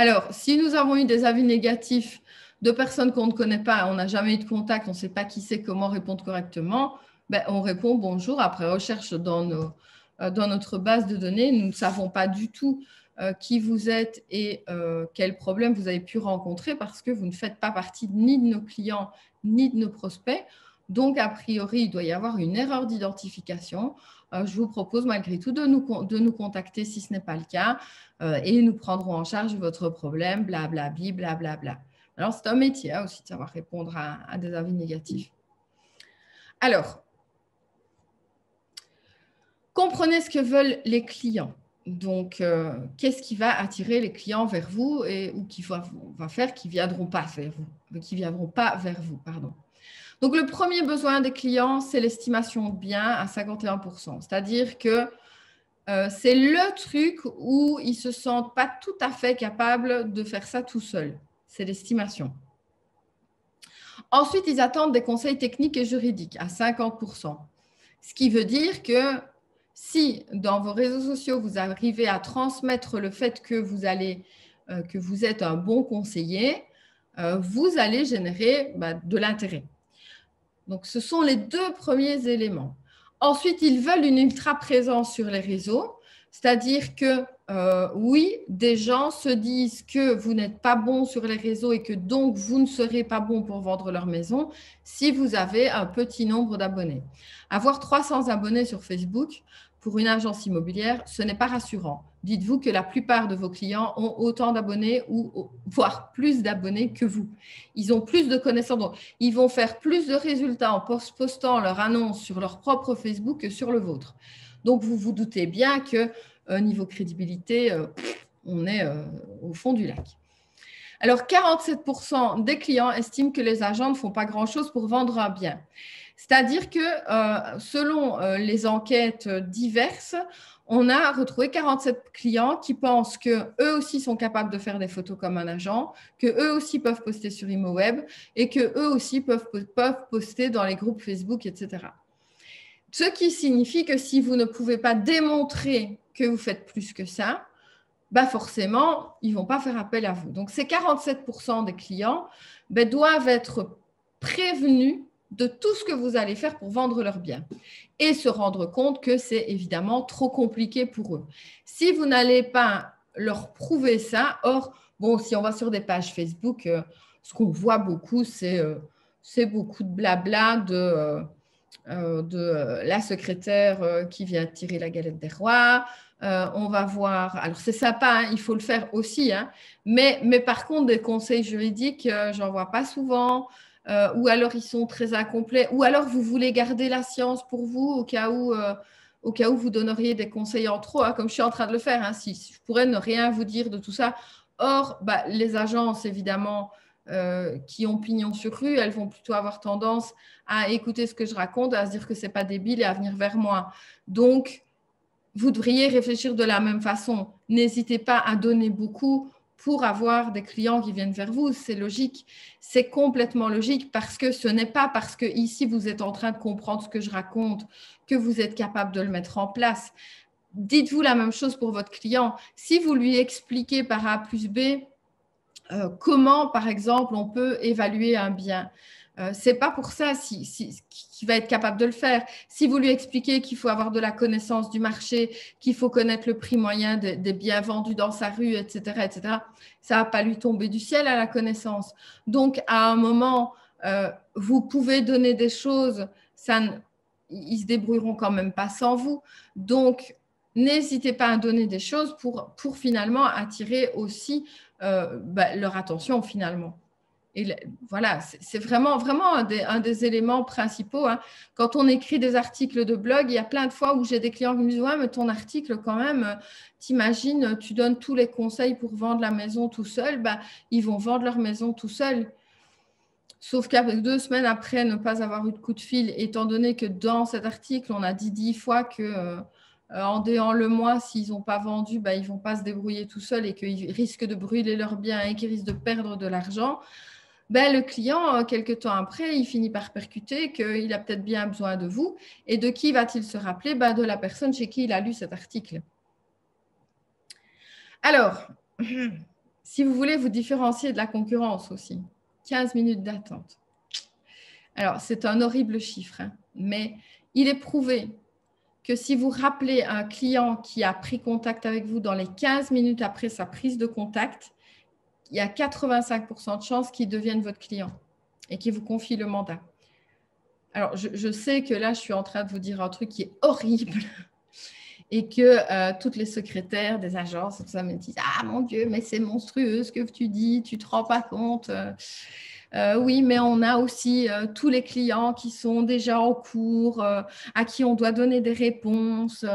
Alors, si nous avons eu des avis négatifs de personnes qu'on ne connaît pas, on n'a jamais eu de contact, on ne sait pas qui c'est, comment répondre correctement, ben, on répond bonjour. Après recherche dans notre base de données, nous ne savons pas du tout qui vous êtes et quels problèmes vous avez pu rencontrer parce que vous ne faites pas partie ni de nos clients ni de nos prospects. Donc, a priori, il doit y avoir une erreur d'identification. Je vous propose malgré tout de nous contacter si ce n'est pas le cas et nous prendrons en charge votre problème, blablabli, blablabla. Alors, c'est un métier aussi de savoir répondre à des avis négatifs. Alors, comprenez ce que veulent les clients. Donc, qu'est-ce qui va attirer les clients vers vous ou qui va faire qu'ils ne viendront pas vers vous, pardon. Donc, le premier besoin des clients, c'est l'estimation de bien à 51%. C'est-à-dire que c'est le truc où ils ne se sentent pas tout à fait capables de faire ça tout seuls. C'est l'estimation. Ensuite, ils attendent des conseils techniques et juridiques à 50%. Ce qui veut dire que si dans vos réseaux sociaux, vous arrivez à transmettre le fait que vous êtes un bon conseiller, vous allez générer de l'intérêt. Donc, ce sont les deux premiers éléments. Ensuite, ils veulent une ultra présence sur les réseaux, c'est-à-dire que oui, des gens se disent que vous n'êtes pas bon sur les réseaux et que donc vous ne serez pas bon pour vendre leur maison si vous avez un petit nombre d'abonnés. Avoir 300 abonnés sur Facebook pour une agence immobilière, ce n'est pas rassurant. Dites-vous que la plupart de vos clients ont autant d'abonnés ou voire plus d'abonnés que vous. Ils ont plus de connaissances. Donc, ils vont faire plus de résultats en postant leur annonce sur leur propre Facebook que sur le vôtre. Donc, vous vous doutez bien que niveau crédibilité, on est au fond du lac. Alors, 47% des clients estiment que les agents ne font pas grand-chose pour vendre un bien. C'est-à-dire que selon les enquêtes diverses, on a retrouvé 47 clients qui pensent qu'eux aussi sont capables de faire des photos comme un agent, qu'eux aussi peuvent poster sur ImoWeb et qu'eux aussi peuvent poster dans les groupes Facebook, etc. Ce qui signifie que si vous ne pouvez pas démontrer que vous faites plus que ça, forcément, ils ne vont pas faire appel à vous. Donc, ces 47% des clients doivent être prévenus de tout ce que vous allez faire pour vendre leurs biens et se rendre compte que c'est évidemment trop compliqué pour eux. Si vous n'allez pas leur prouver ça, si on va sur des pages Facebook, ce qu'on voit beaucoup, c'est beaucoup de blabla de la secrétaire qui vient tirer la galette des rois. On va voir, alors c'est sympa, il faut le faire aussi, mais par contre, des conseils juridiques, j'en vois pas souvent. Ou alors ils sont très incomplets, ou alors vous voulez garder la science pour vous au cas où vous donneriez des conseils en trop, comme je suis en train de le faire. Si je pourrais ne rien vous dire de tout ça. Or, les agences, évidemment, qui ont pignon sur rue, elles vont plutôt avoir tendance à écouter ce que je raconte, à se dire que ce n'est pas débile et à venir vers moi. Donc, vous devriez réfléchir de la même façon. N'hésitez pas à donner beaucoup pour avoir des clients qui viennent vers vous. C'est logique, c'est complètement logique parce que ce n'est pas parce que ici vous êtes en train de comprendre ce que je raconte que vous êtes capable de le mettre en place. Dites-vous la même chose pour votre client. Si vous lui expliquez par A plus B comment, par exemple, on peut évaluer un bien, ce n'est pas pour ça qu'il va être capable de le faire. Si vous lui expliquez qu'il faut avoir de la connaissance du marché, qu'il faut connaître le prix moyen des biens vendus dans sa rue, etc., ça ne va pas lui tomber du ciel à la connaissance. Donc, à un moment, vous pouvez donner des choses, ils ne se débrouilleront quand même pas sans vous. Donc, n'hésitez pas à donner des choses pour finalement attirer aussi leur attention finalement. Et voilà, c'est vraiment un des éléments principaux. Quand on écrit des articles de blog, il y a plein de fois où j'ai des clients qui me disent « Ouais, mais ton article, quand même, t'imagines, tu donnes tous les conseils pour vendre la maison tout seul. » Ils vont vendre leur maison tout seuls. Sauf qu'après 2 semaines après ne pas avoir eu de coup de fil, étant donné que dans cet article, on a dit 10 fois que en déant le mois, s'ils n'ont pas vendu, ils ne vont pas se débrouiller tout seuls et qu'ils risquent de brûler leurs biens et qu'ils risquent de perdre de l'argent. Le client, quelques temps après, il finit par percuter qu'il a peut-être bien besoin de vous. Et de qui va-t-il se rappeler? De la personne chez qui il a lu cet article. Alors, Si vous voulez vous différencier de la concurrence aussi, 15 minutes d'attente. Alors, c'est un horrible chiffre, hein, mais il est prouvé que si vous rappelez un client qui a pris contact avec vous dans les 15 minutes après sa prise de contact, il y a 85% de chances qu'il devienne votre client et qu'il vous confie le mandat. Alors, je sais que là, je suis en train de vous dire un truc qui est horrible et que toutes les secrétaires des agences, tout ça, me disent « Ah, mon Dieu, mais c'est monstrueux ce que tu dis, tu ne te rends pas compte. Oui, mais on a aussi tous les clients qui sont déjà en cours, à qui on doit donner des réponses,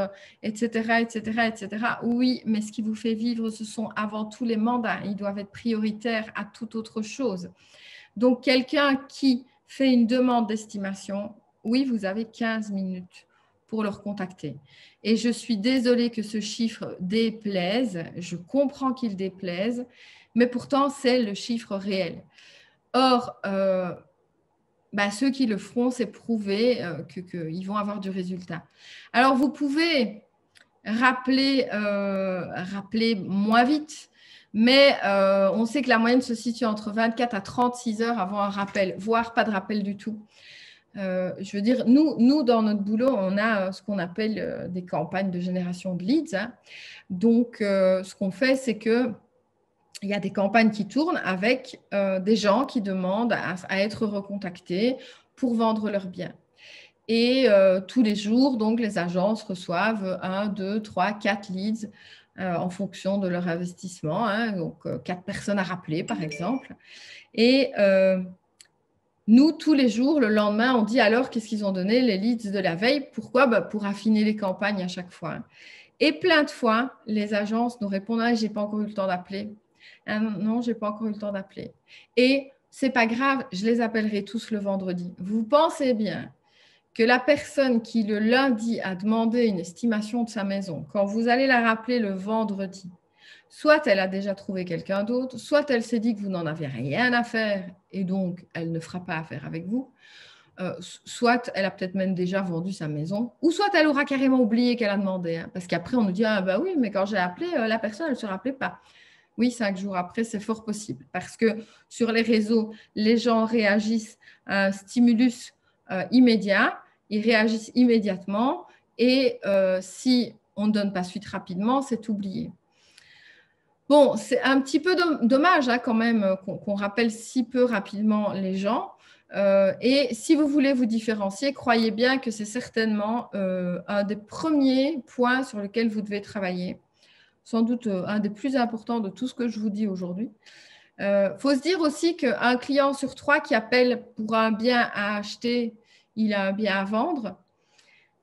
etc., etc., etc. » Oui, mais ce qui vous fait vivre, ce sont avant tout les mandats. Ils doivent être prioritaires à toute autre chose. Donc, quelqu'un qui fait une demande d'estimation, oui, vous avez 15 minutes pour le recontacter. Et je suis désolée que ce chiffre déplaise, je comprends qu'il déplaise, mais pourtant, c'est le chiffre réel. Or, ceux qui le feront, c'est prouvé qu'ils vont avoir du résultat. Alors, vous pouvez rappeler moins vite, mais on sait que la moyenne se situe entre 24 à 36 heures avant un rappel, voire pas de rappel du tout. Je veux dire, nous, dans notre boulot, on a ce qu'on appelle des campagnes de génération de leads. Hein. Donc, ce qu'on fait, c'est que il y a des campagnes qui tournent avec des gens qui demandent à être recontactés pour vendre leurs biens. Et tous les jours, donc, les agences reçoivent 1, 2, 3, 4 leads en fonction de leur investissement. Hein, donc, 4 personnes à rappeler, par exemple. Et nous, tous les jours, le lendemain, on dit alors qu'est-ce qu'ils ont donné, les leads de la veille. Pourquoi? Pour affiner les campagnes à chaque fois. Et plein de fois, les agences nous répondent « Ah, je n'ai pas encore eu le temps d'appeler. Ah, non, je n'ai pas encore eu le temps d'appeler. » Et ce n'est pas grave, je les appellerai tous le vendredi. Vous pensez bien que la personne qui le lundi a demandé une estimation de sa maison, quand vous allez la rappeler le vendredi, soit elle a déjà trouvé quelqu'un d'autre, soit elle s'est dit que vous n'en avez rien à faire et donc elle ne fera pas affaire avec vous, soit elle a peut-être même déjà vendu sa maison, ou soit elle aura carrément oublié qu'elle a demandé. Hein, parce qu'après, on nous dit « Ah bah oui, mais quand j'ai appelé, la personne, elle ne se rappelait pas. » Oui, 5 jours après, c'est fort possible. Parce que sur les réseaux, les gens réagissent à un stimulus immédiat, ils réagissent immédiatement et si on ne donne pas suite rapidement, c'est oublié. Bon, c'est un petit peu dommage hein, quand même qu'on rappelle si peu rapidement les gens. Et si vous voulez vous différencier, croyez bien que c'est certainement un des premiers points sur lesquels vous devez travailler. Sans doute un des plus importants de tout ce que je vous dis aujourd'hui. Faut se dire aussi qu'un client sur 3 qui appelle pour un bien à acheter, il a un bien à vendre.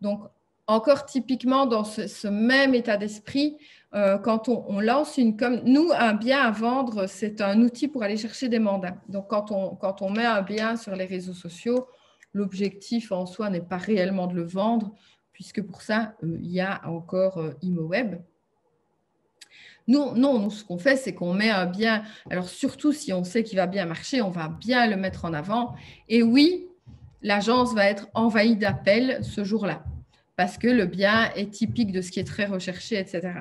Donc, encore typiquement dans ce même état d'esprit, quand on lance une com, nous, un bien à vendre, c'est un outil pour aller chercher des mandats. Donc, quand on met un bien sur les réseaux sociaux, l'objectif en soi n'est pas réellement de le vendre, puisque pour ça, il y a encore ImoWeb. Nous, ce qu'on fait, c'est qu'on met un bien, alors surtout si on sait qu'il va bien marcher, on va bien le mettre en avant. Et oui, l'agence va être envahie d'appels ce jour-là, parce que le bien est typique de ce qui est très recherché, etc.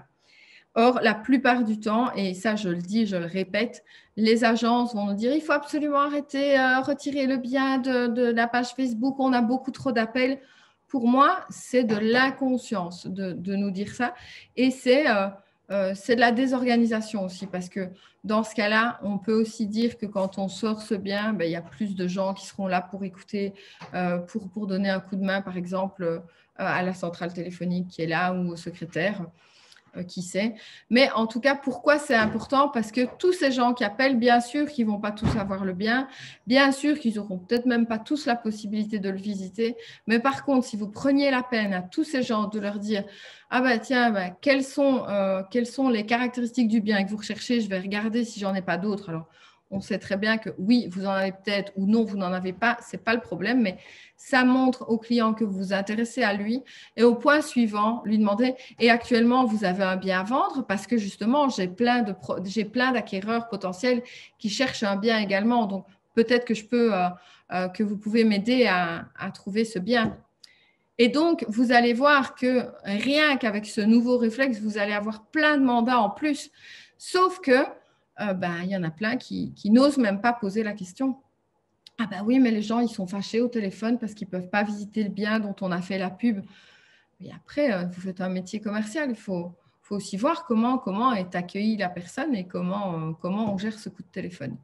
Or, la plupart du temps, et ça je le dis, je le répète, les agences vont nous dire il faut absolument arrêter, retirer le bien de la page Facebook, on a beaucoup trop d'appels. Pour moi, c'est de l'inconscience de nous dire ça. Et c'est de la désorganisation aussi, parce que dans ce cas-là, on peut aussi dire que quand on sort ce bien, il y a plus de gens qui seront là pour écouter, pour donner un coup de main, par exemple, à la centrale téléphonique qui est là ou au secrétaire. Qui sait. Mais en tout cas, pourquoi c'est important? Parce que tous ces gens qui appellent, bien sûr qu'ils ne vont pas tous avoir le bien, bien sûr qu'ils n'auront peut-être même pas tous la possibilité de le visiter, mais par contre, si vous preniez la peine à tous ces gens de leur dire « Ah ben tiens, quelles sont les caractéristiques du bien que vous recherchez? Je vais regarder si j'en ai pas d'autres. » Alors, on sait très bien que oui, vous en avez peut-être ou non, vous n'en avez pas, ce n'est pas le problème, mais ça montre au client que vous vous intéressez à lui. Et au point suivant, lui demander « Et actuellement, vous avez un bien à vendre ?» Parce que justement, j'ai plein d'acquéreurs potentiels qui cherchent un bien également. Donc, peut-être que vous pouvez m'aider à trouver ce bien. Et donc, vous allez voir que rien qu'avec ce nouveau réflexe, vous allez avoir plein de mandats en plus. Sauf que il y en a plein qui n'osent même pas poser la question. Ah ben oui, mais les gens, ils sont fâchés au téléphone parce qu'ils ne peuvent pas visiter le bien dont on a fait la pub. Et après, vous faites un métier commercial, il faut aussi voir comment est accueillie la personne et comment on gère ce coup de téléphone.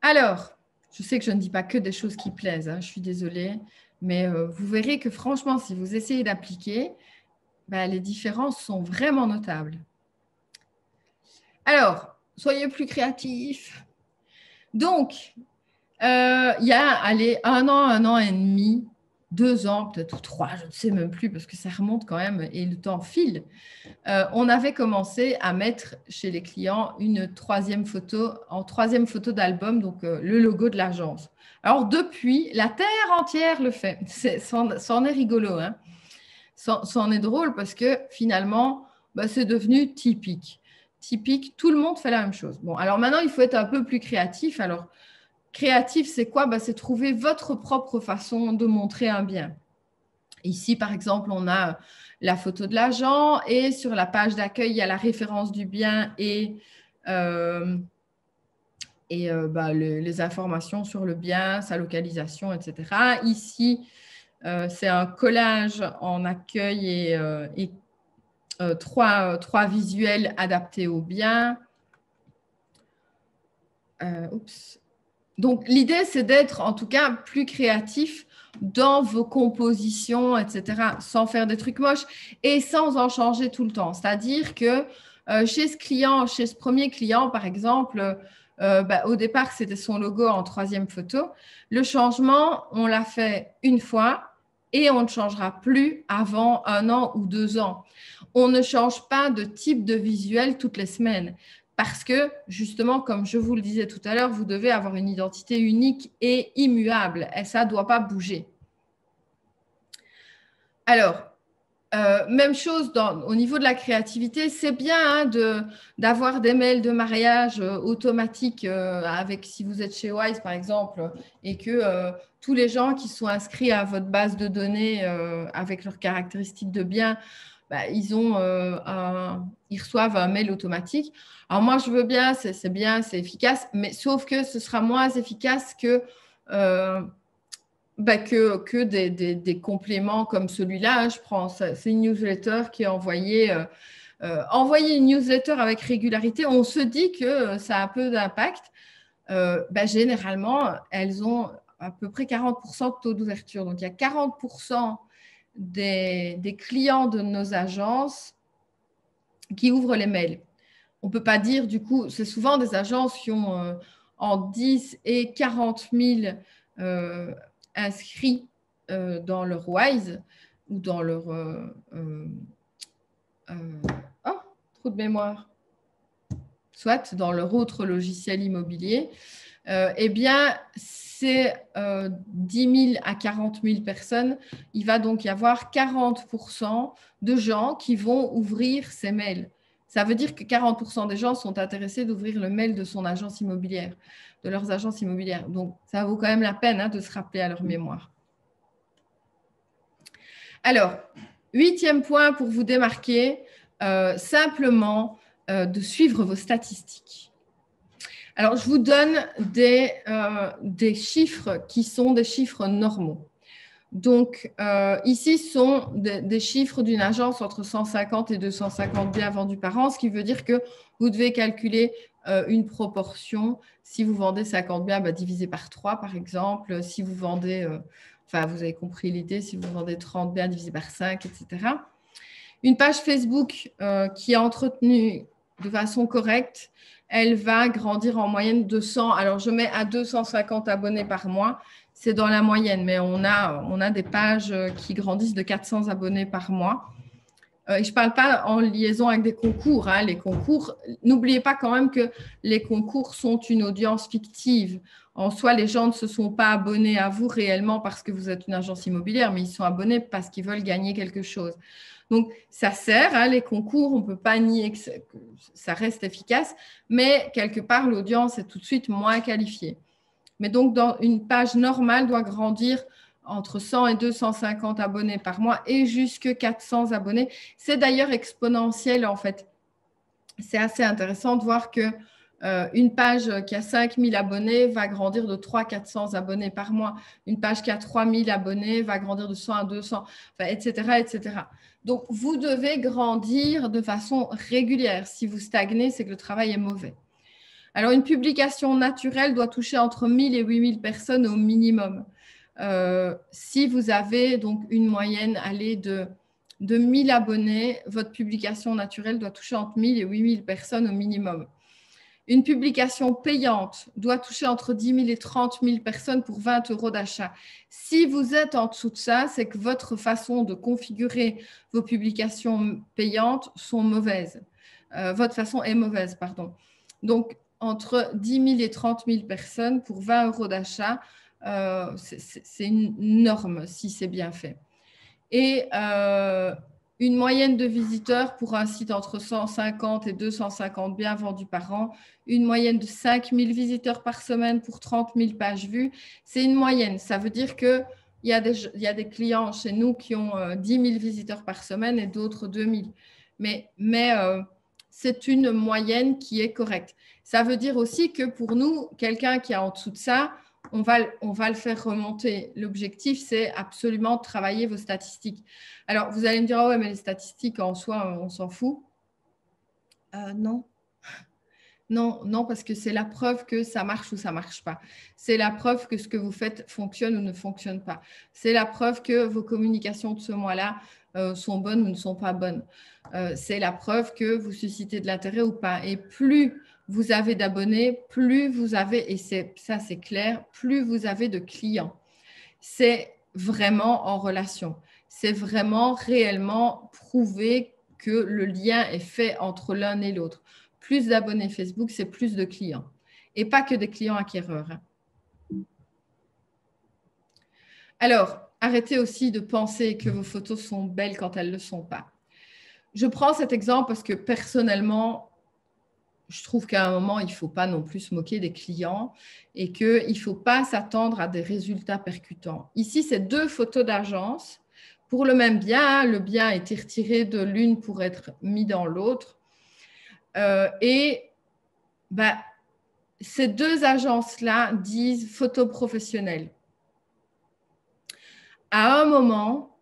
Alors, je sais que je ne dis pas que des choses qui plaisent, hein, je suis désolée, mais vous verrez que franchement, si vous essayez d'appliquer, les différences sont vraiment notables. Alors, soyez plus créatifs. Donc, il y a, allez, un an et demi, 2 ans, peut-être 3, je ne sais même plus parce que ça remonte quand même et le temps file. On avait commencé à mettre chez les clients une troisième photo d'album, donc le logo de l'agence. Alors depuis, la terre entière le fait. C'en est rigolo, hein. C'en est drôle parce que finalement, c'est devenu typique. Typique, tout le monde fait la même chose. Bon, alors maintenant, il faut être un peu plus créatif. Alors, créatif, c'est quoi? C'est trouver votre propre façon de montrer un bien. Ici, par exemple, on a la photo de l'agent et sur la page d'accueil, il y a la référence du bien et les informations sur le bien, sa localisation, etc. Ici, c'est un collage en accueil et 3 visuels adaptés au bien. Donc, l'idée, c'est d'être en tout cas plus créatif dans vos compositions, etc., sans faire des trucs moches et sans en changer tout le temps. C'est-à-dire que chez ce premier client, par exemple, au départ, c'était son logo en 3e photo. Le changement, on l'a fait une fois et on ne changera plus avant 1 an ou 2 ans. On ne change pas de type de visuel toutes les semaines. Parce que, justement, comme je vous le disais tout à l'heure, vous devez avoir une identité unique et immuable. Et ça ne doit pas bouger. Alors, même chose au niveau de la créativité, c'est bien d'avoir des mails de mariage automatiques si vous êtes chez Wise, par exemple, et que tous les gens qui sont inscrits à votre base de données avec leurs caractéristiques de bien, ils reçoivent un mail automatique. Alors moi, je veux bien, c'est bien, c'est efficace, mais sauf que ce sera moins efficace que des compléments comme celui-là. Je prends ça, c'est une newsletter qui est envoyée. Envoyer une newsletter avec régularité, on se dit que ça a peu d'impact. Généralement, elles ont à peu près 40% de taux d'ouverture. Donc, il y a 40% des clients de nos agences qui ouvrent les mails. On ne peut pas dire, du coup, c'est souvent des agences qui ont en 10 et 40 000 inscrits dans leur Wise ou dans leur... trou de mémoire. Soit dans leur autre logiciel immobilier. Eh bien, c'est 10 000 à 40 000 personnes. Il va donc y avoir 40% de gens qui vont ouvrir ces mails. Ça veut dire que 40% des gens sont intéressés d'ouvrir le mail de son agence immobilière, de leurs agences immobilières. Donc, ça vaut quand même la peine de se rappeler à leur mémoire. Alors, 8e point pour vous démarquer, simplement de suivre vos statistiques. Alors, je vous donne des chiffres qui sont des chiffres normaux. Donc, ici sont des chiffres d'une agence entre 150 et 250 biens vendus par an, ce qui veut dire que vous devez calculer une proportion. Si vous vendez 50 biens, divisé par 3, par exemple. Si vous vendez, vous avez compris l'idée, si vous vendez 30 biens, divisé par 5, etc. Une page Facebook qui est entretenue de façon correcte, elle va grandir en moyenne de 100. Alors, je mets à 250 abonnés par mois. C'est dans la moyenne, mais on a des pages qui grandissent de 400 abonnés par mois. Et je ne parle pas en liaison avec des concours. Les concours, n'oubliez pas quand même que les concours sont une audience fictive. En soi, les gens ne se sont pas abonnés à vous réellement parce que vous êtes une agence immobilière, mais ils sont abonnés parce qu'ils veulent gagner quelque chose. Donc, ça sert, les concours, on ne peut pas nier que ça reste efficace, mais quelque part, l'audience est tout de suite moins qualifiée. Mais donc, dans une page normale, doit grandir entre 100 et 250 abonnés par mois et jusque 400 abonnés. C'est d'ailleurs exponentiel, en fait. c'est assez intéressant de voir que une page qui a 5000 abonnés va grandir de 300-400 abonnés par mois. Une page qui a 3000 abonnés va grandir de 100 à 200, enfin, etc., etc. Donc, vous devez grandir de façon régulière. Si vous stagnez, c'est que le travail est mauvais. Alors, une publication naturelle doit toucher entre 1000 et 8000 personnes au minimum. Si vous avez donc une moyenne de 1000 abonnés, votre publication naturelle doit toucher entre 1000 et 8000 personnes au minimum. Une publication payante doit toucher entre 10 000 et 30 000 personnes pour 20 € d'achat. Si vous êtes en dessous de ça, c'est que votre façon de configurer vos publications payantes sont mauvaises. Votre façon est mauvaise, pardon. Donc, entre 10 000 et 30 000 personnes pour 20 € d'achat, c'est une norme si c'est bien fait. Et une moyenne de visiteurs pour un site entre 150 et 250 biens vendus par an, une moyenne de 5 000 visiteurs par semaine pour 30 000 pages vues, c'est une moyenne. Ça veut dire qu'il y a des clients chez nous qui ont 10 000 visiteurs par semaine et d'autres 2 000. Mais c'est une moyenne qui est correcte. Ça veut dire aussi que pour nous, quelqu'un qui est en dessous de ça, on va le faire remonter. L'objectif, c'est absolument de travailler vos statistiques. Alors, vous allez me dire, oh ouais, mais les statistiques en soi, on s'en fout. Non. Non, parce que c'est la preuve que ça marche ou ça ne marche pas. C'est la preuve que ce que vous faites fonctionne ou ne fonctionne pas. C'est la preuve que vos communications de ce mois-là sont bonnes ou ne sont pas bonnes. C'est la preuve que vous suscitez de l'intérêt ou pas. Et plus vous avez d'abonnés, plus vous avez, et ça c'est clair, plus vous avez de clients. C'est vraiment en relation. C'est vraiment réellement prouvé que le lien est fait entre l'un et l'autre. Plus d'abonnés Facebook, c'est plus de clients. Et pas que des clients acquéreurs. Alors, arrêtez aussi de penser que vos photos sont belles quand elles ne le sont pas. Je prends cet exemple parce que personnellement, je trouve qu'à un moment, il ne faut pas non plus se moquer des clients et qu'il ne faut pas s'attendre à des résultats percutants. Ici, c'est 2 photos d'agence pour le même bien. Le bien a été retiré de l'une pour être mis dans l'autre. Ces 2 agences-là disent photo professionnelle. À un moment,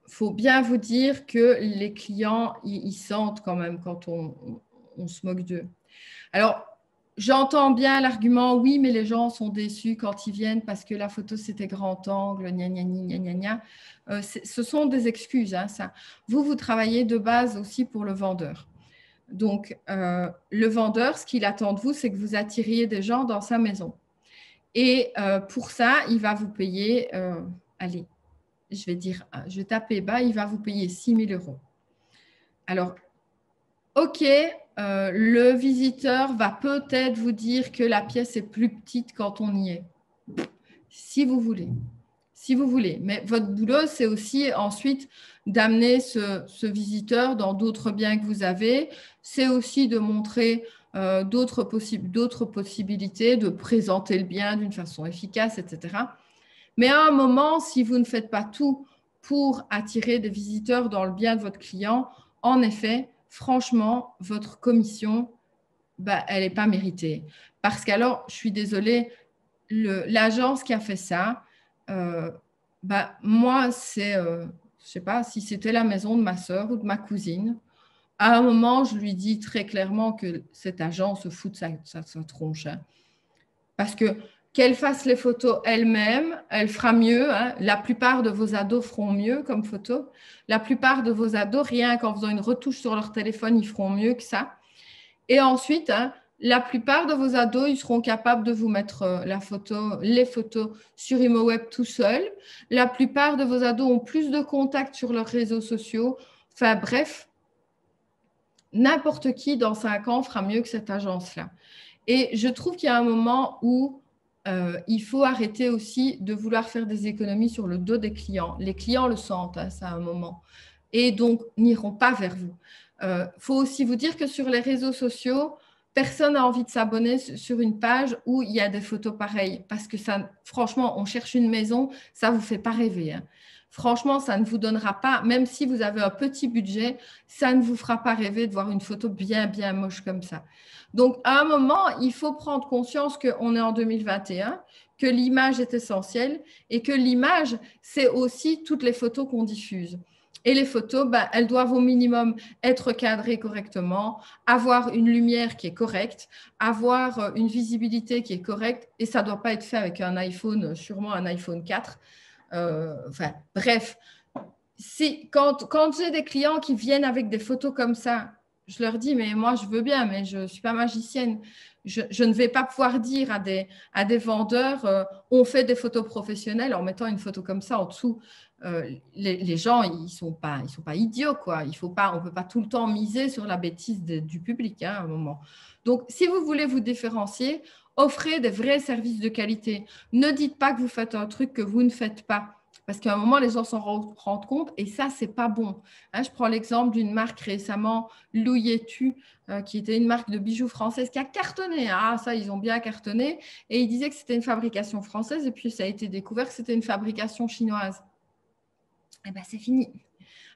il faut bien vous dire que les clients, ils sentent quand même quand on se moque d'eux. Alors, j'entends bien l'argument, oui, mais les gens sont déçus quand ils viennent parce que la photo, c'était grand angle, gna gna gna gna gna. Ce sont des excuses, hein, ça. Vous travaillez de base aussi pour le vendeur. Donc, le vendeur, ce qu'il attend de vous, c'est que vous attiriez des gens dans sa maison. Et pour ça, il va vous payer, allez, je vais taper bas, il va vous payer 6 000 €. Alors, OK, le visiteur va peut-être vous dire que la pièce est plus petite quand on y est. Si vous voulez. Si vous voulez. Mais votre boulot, c'est aussi ensuite d'amener ce visiteur dans d'autres biens que vous avez. C'est aussi de montrer d'autres possibilités, de présenter le bien d'une façon efficace, etc. Mais à un moment, si vous ne faites pas tout pour attirer des visiteurs dans le bien de votre client, en effet, franchement, votre commission, elle n'est pas méritée. Parce qu'alors, je suis désolée, l'agence qui a fait ça, moi, c'est, je ne sais pas, si c'était la maison de ma soeur ou de ma cousine, à un moment, je lui dis très clairement que cette agence se fout de sa tronche. Hein. Parce que qu'elle fasse les photos elle-même, elle fera mieux. Hein. La plupart de vos ados feront mieux comme photo. La plupart de vos ados, rien qu'en faisant une retouche sur leur téléphone, ils feront mieux que ça. Et ensuite, hein, la plupart de vos ados, ils seront capables de vous mettre les photos sur ImoWeb tout seuls. La plupart de vos ados ont plus de contacts sur leurs réseaux sociaux. Enfin bref, n'importe qui dans 5 ans fera mieux que cette agence-là. Et je trouve qu'il y a un moment où il faut arrêter aussi de vouloir faire des économies sur le dos des clients. Les clients le sentent, hein, ça à un moment. Et donc, n'iront pas vers vous. Faut aussi vous dire que sur les réseaux sociaux, personne n'a envie de s'abonner sur une page où il y a des photos pareilles. Parce que ça, franchement, on cherche une maison, ça ne vous fait pas rêver. Hein. franchement, ça ne vous donnera pas, même si vous avez un petit budget, ça ne vous fera pas rêver de voir une photo bien, bien moche comme ça. Donc, à un moment, il faut prendre conscience qu'on est en 2021, que l'image est essentielle et que l'image, c'est aussi toutes les photos qu'on diffuse. Et les photos, ben, elles doivent au minimum être cadrées correctement, avoir une lumière qui est correcte, avoir une visibilité qui est correcte, et ça ne doit pas être fait avec un iPhone, sûrement un iPhone 4. Enfin, bref, quand j'ai des clients qui viennent avec des photos comme ça, je leur dis, mais moi, je veux bien, mais je ne suis pas magicienne. Je ne vais pas pouvoir dire à des vendeurs, on fait des photos professionnelles en mettant une photo comme ça en dessous. Les gens, ils ne sont pas idiots, quoi. On ne peut pas tout le temps miser sur la bêtise du public, hein, à un moment. Donc, si vous voulez vous différencier, offrez des vrais services de qualité. Ne dites pas que vous faites un truc que vous ne faites pas. Parce qu'à un moment, les gens s'en rendent compte et ça, c'est pas bon. Hein, je prends l'exemple d'une marque récemment, Louis-Etu, qui était une marque de bijoux française qui a cartonné. Ah, ça, ils ont bien cartonné. Et ils disaient que c'était une fabrication française et puis ça a été découvert que c'était une fabrication chinoise. Eh bien, c'est fini.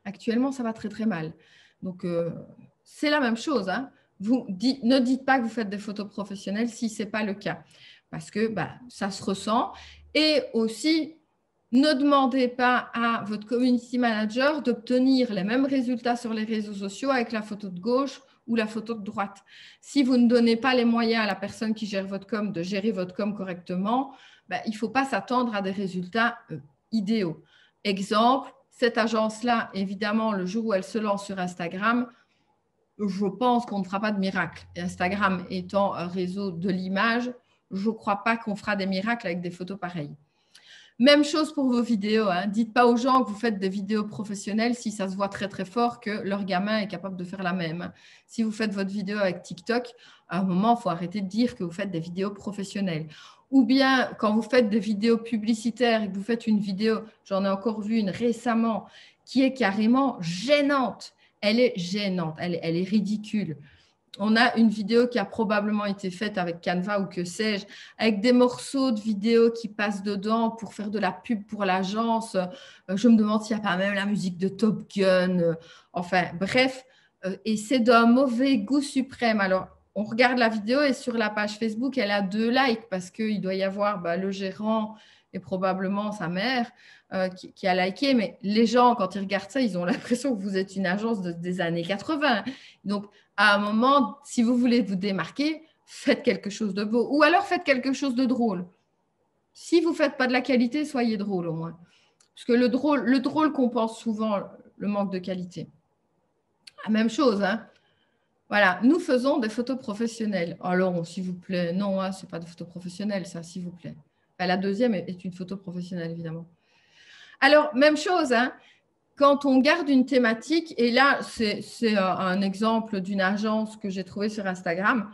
Actuellement, ça va très, très mal. Donc, c'est la même chose. Hein. Ne dites pas que vous faites des photos professionnelles si ce n'est pas le cas. Parce que ça se ressent. Et aussi, ne demandez pas à votre community manager d'obtenir les mêmes résultats sur les réseaux sociaux avec la photo de gauche ou la photo de droite. Si vous ne donnez pas les moyens à la personne qui gère votre com de gérer votre com correctement, il ne faut pas s'attendre à des résultats idéaux. Exemple, cette agence-là, évidemment, le jour où elle se lance sur Instagram, je pense qu'on ne fera pas de miracle. Et Instagram étant un réseau de l'image, je ne crois pas qu'on fera des miracles avec des photos pareilles. Même chose pour vos vidéos. Hein. Dites pas aux gens que vous faites des vidéos professionnelles si ça se voit très, très fort que leur gamin est capable de faire la même. Si vous faites votre vidéo avec TikTok, à un moment, il faut arrêter de dire que vous faites des vidéos professionnelles. Ou bien, quand vous faites des vidéos publicitaires et que vous faites une vidéo, j'en ai encore vu une récemment, qui est carrément gênante. Elle est gênante, elle est ridicule. On a une vidéo qui a probablement été faite avec Canva ou que sais-je, avec des morceaux de vidéo qui passent dedans pour faire de la pub pour l'agence. Je me demande s'il n'y a pas même la musique de Top Gun. Enfin, bref, et c'est d'un mauvais goût suprême. Alors, on regarde la vidéo et sur la page Facebook, elle a 2 likes parce qu'il doit y avoir le gérant et probablement sa mère qui a liké. Mais les gens, quand ils regardent ça, ils ont l'impression que vous êtes une agence des années 80. Donc, à un moment, si vous voulez vous démarquer, faites quelque chose de beau. Ou alors faites quelque chose de drôle. Si vous ne faites pas de la qualité, soyez drôle au moins. Parce que le drôle compense souvent le manque de qualité. La même chose, hein. Voilà, nous faisons des photos professionnelles. Alors, s'il vous plaît, non, hein, ce n'est pas de photos professionnelles, ça, s'il vous plaît. Enfin, la deuxième est une photo professionnelle, évidemment. Alors, même chose, hein. Quand on garde une thématique, et là, c'est un exemple d'une agence que j'ai trouvée sur Instagram,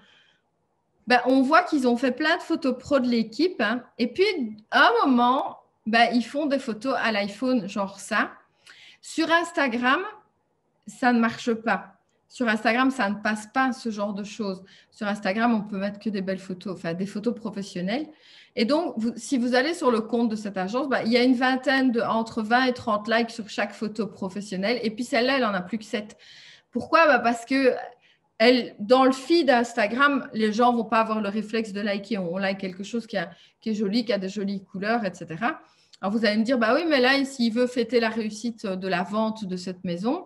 on voit qu'ils ont fait plein de photos pro de l'équipe. Hein, et puis, à un moment, ils font des photos à l'iPhone, genre ça. Sur Instagram, ça ne marche pas. Sur Instagram, ça ne passe pas ce genre de choses. Sur Instagram, on peut mettre que des belles photos, enfin des photos professionnelles. Et donc, si vous allez sur le compte de cette agence, il y a une vingtaine entre 20 et 30 likes sur chaque photo professionnelle. Et puis celle-là, elle n'en a plus que 7. Pourquoi? Parce que dans le feed Instagram, les gens ne vont pas avoir le réflexe de liker. On like quelque chose qui est joli, qui a des jolies couleurs, etc. Alors, vous allez me dire, oui, mais là, s'il veut fêter la réussite de la vente de cette maison,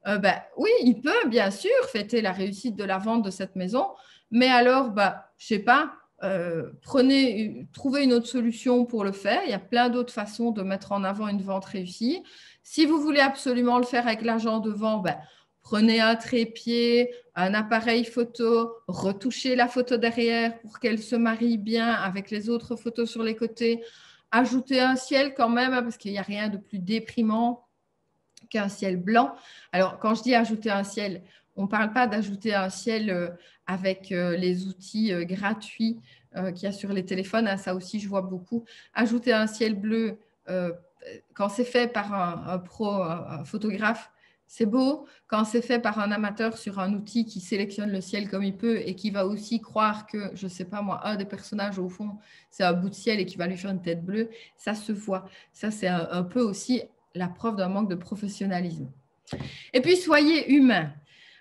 oui, il peut bien sûr fêter la réussite de la vente de cette maison, mais alors, je ne sais pas, trouvez une autre solution pour le faire. Il y a plein d'autres façons de mettre en avant une vente réussie. Si vous voulez absolument le faire avec l'agent de vente, prenez un trépied, un appareil photo, retouchez la photo derrière pour qu'elle se marie bien avec les autres photos sur les côtés. Ajoutez un ciel quand même, parce qu'il n'y a rien de plus déprimant qu'un ciel blanc. Alors, quand je dis ajouter un ciel, on ne parle pas d'ajouter un ciel avec les outils gratuits qu'il y a sur les téléphones. Hein, ça aussi, je vois beaucoup. Ajouter un ciel bleu, quand c'est fait par un pro, un photographe, c'est beau. Quand c'est fait par un amateur sur un outil qui sélectionne le ciel comme il peut et qui va aussi croire que, je ne sais pas moi, un des personnages au fond, c'est un bout de ciel et qui va lui faire une tête bleue, ça se voit. Ça, c'est un peu aussi la preuve d'un manque de professionnalisme. Et puis, soyez humain.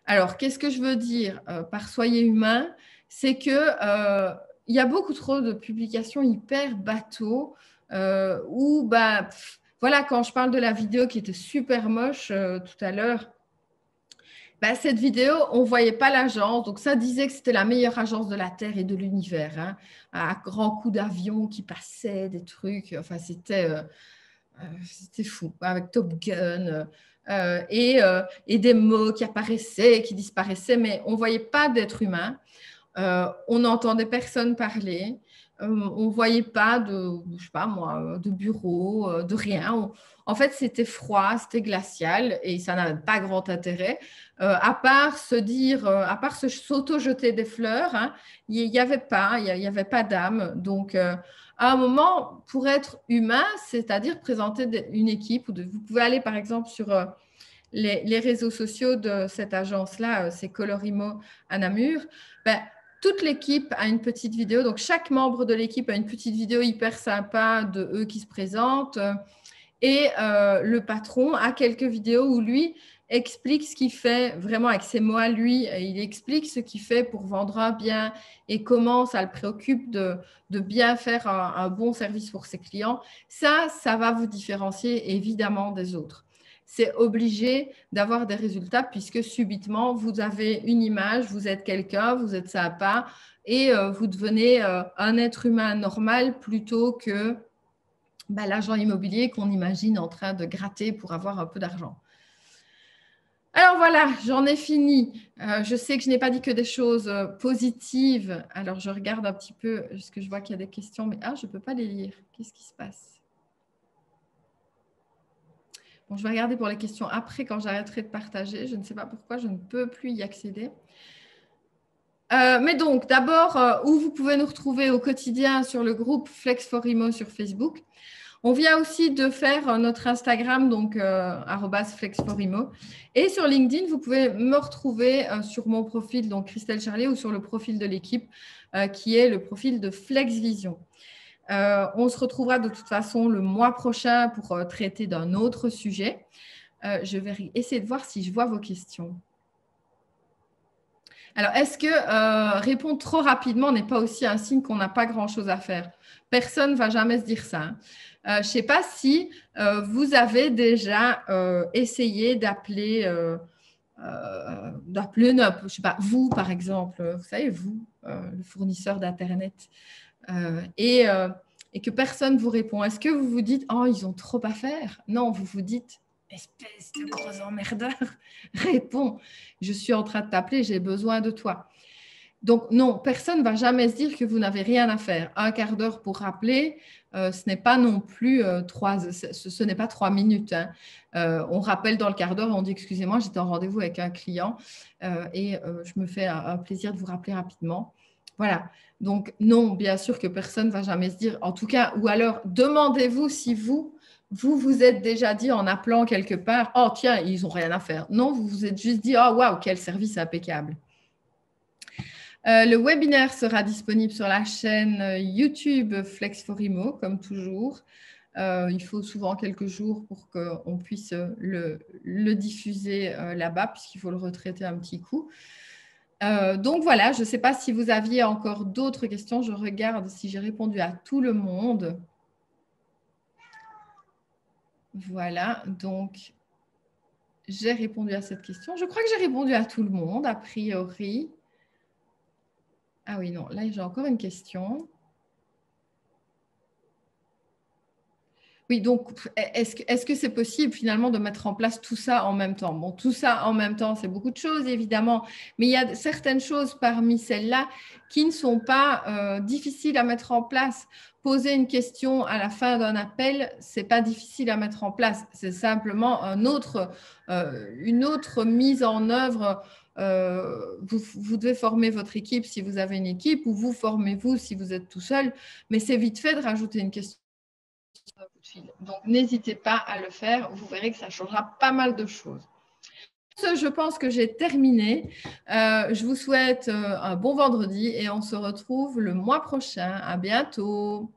Alors, qu'est-ce que je veux dire par soyez humain? C'est que il y a beaucoup trop de publications hyper bateau où, bah, voilà, quand je parle de la vidéo qui était super moche tout à l'heure, bah, cette vidéo, on ne voyait pas l'agence. Donc, ça disait que c'était la meilleure agence de la Terre et de l'univers. Hein, à grands coups d'avion qui passaient, des trucs. Enfin, c'était fou, avec Top Gun. Et des mots qui apparaissaient, qui disparaissaient, mais on ne voyait pas d'être humain. On n'entendait personne parler. On ne voyait pas je sais pas moi, de bureau, de rien. En fait, c'était froid, c'était glacial et ça n'avait pas grand intérêt. À part à part s'auto-jeter des fleurs, hein, il n'y avait pas d'âme. Donc, à un moment, pour être humain, c'est-à-dire présenter une équipe, vous pouvez aller par exemple sur les réseaux sociaux de cette agence-là, c'est Colorimo à Namur. Ben, toute l'équipe a une petite vidéo. Donc, chaque membre de l'équipe a une petite vidéo hyper sympa de eux qui se présentent. Et le patron a quelques vidéos où lui explique ce qu'il fait vraiment avec ses mots à lui. Il explique ce qu'il fait pour vendre un bien et comment ça le préoccupe de bien faire un bon service pour ses clients. Ça va vous différencier évidemment des autres. C'est obligé d'avoir des résultats puisque subitement, vous avez une image, vous êtes quelqu'un, vous êtes sympa et vous devenez un être humain normal plutôt que l'agent immobilier qu'on imagine en train de gratter pour avoir un peu d'argent. Alors voilà, j'en ai fini. Je sais que je n'ai pas dit que des choses positives. Alors je regarde un petit peu, parce que je vois qu'il y a des questions, mais je ne peux pas les lire. Qu'est-ce qui se passe? Bon, je vais regarder pour les questions après quand j'arrêterai de partager. Je ne sais pas pourquoi je ne peux plus y accéder. Mais donc, d'abord, où vous pouvez nous retrouver au quotidien sur le groupe Flex for Imo sur Facebook. On vient aussi de faire notre Instagram, donc @flexforimo. Et sur LinkedIn, vous pouvez me retrouver sur mon profil, donc Christelle Charlier, ou sur le profil de l'équipe, qui est le profil de FlexVision. On se retrouvera de toute façon le mois prochain pour traiter d'un autre sujet. Je vais essayer de voir si je vois vos questions. Alors, est-ce que répondre trop rapidement n'est pas aussi un signe qu'on n'a pas grand-chose à faire? Personne ne va jamais se dire ça. Hein. Je ne sais pas si vous avez déjà essayé d'appeler, je sais pas, vous par exemple, vous savez, vous, le fournisseur d'Internet, et que personne ne vous répond. Est-ce que vous vous dites, oh, ils ont trop à faire? Non, vous vous dites, espèce de gros emmerdeur, réponds, je suis en train de t'appeler, j'ai besoin de toi. Donc, non, personne ne va jamais se dire que vous n'avez rien à faire. Un quart d'heure pour rappeler, ce n'est pas non plus ce n'est pas 3 minutes. Hein. On rappelle dans le quart d'heure et on dit, excusez-moi, j'étais en rendez-vous avec un client et je me fais un plaisir de vous rappeler rapidement. Voilà. Donc, non, bien sûr que personne ne va jamais se dire, en tout cas, ou alors demandez-vous si vous êtes déjà dit en appelant quelque part, oh tiens, ils n'ont rien à faire. Non, vous vous êtes juste dit, oh waouh, quel service impeccable. Le webinaire sera disponible sur la chaîne YouTube Flex for Imo, comme toujours. Il faut souvent quelques jours pour qu'on puisse le diffuser là-bas, puisqu'il faut le retraiter un petit coup. Donc voilà, je ne sais pas si vous aviez encore d'autres questions. Je regarde si j'ai répondu à tout le monde. Voilà, donc j'ai répondu à cette question. Je crois que j'ai répondu à tout le monde, a priori. Ah oui, non, là j'ai encore une question. Oui, donc est-ce que c'est possible finalement de mettre en place tout ça en même temps? Bon, tout ça en même temps, c'est beaucoup de choses évidemment, mais il y a certaines choses parmi celles-là qui ne sont pas difficiles à mettre en place. Poser une question à la fin d'un appel, ce n'est pas difficile à mettre en place. C'est simplement une autre mise en œuvre. Vous devez former votre équipe si vous avez une équipe ou vous formez-vous si vous êtes tout seul, mais c'est vite fait de rajouter une question. Donc, n'hésitez pas à le faire. Vous verrez que ça changera pas mal de choses. Je pense que j'ai terminé. Je vous souhaite un bon vendredi et on se retrouve le mois prochain. À bientôt.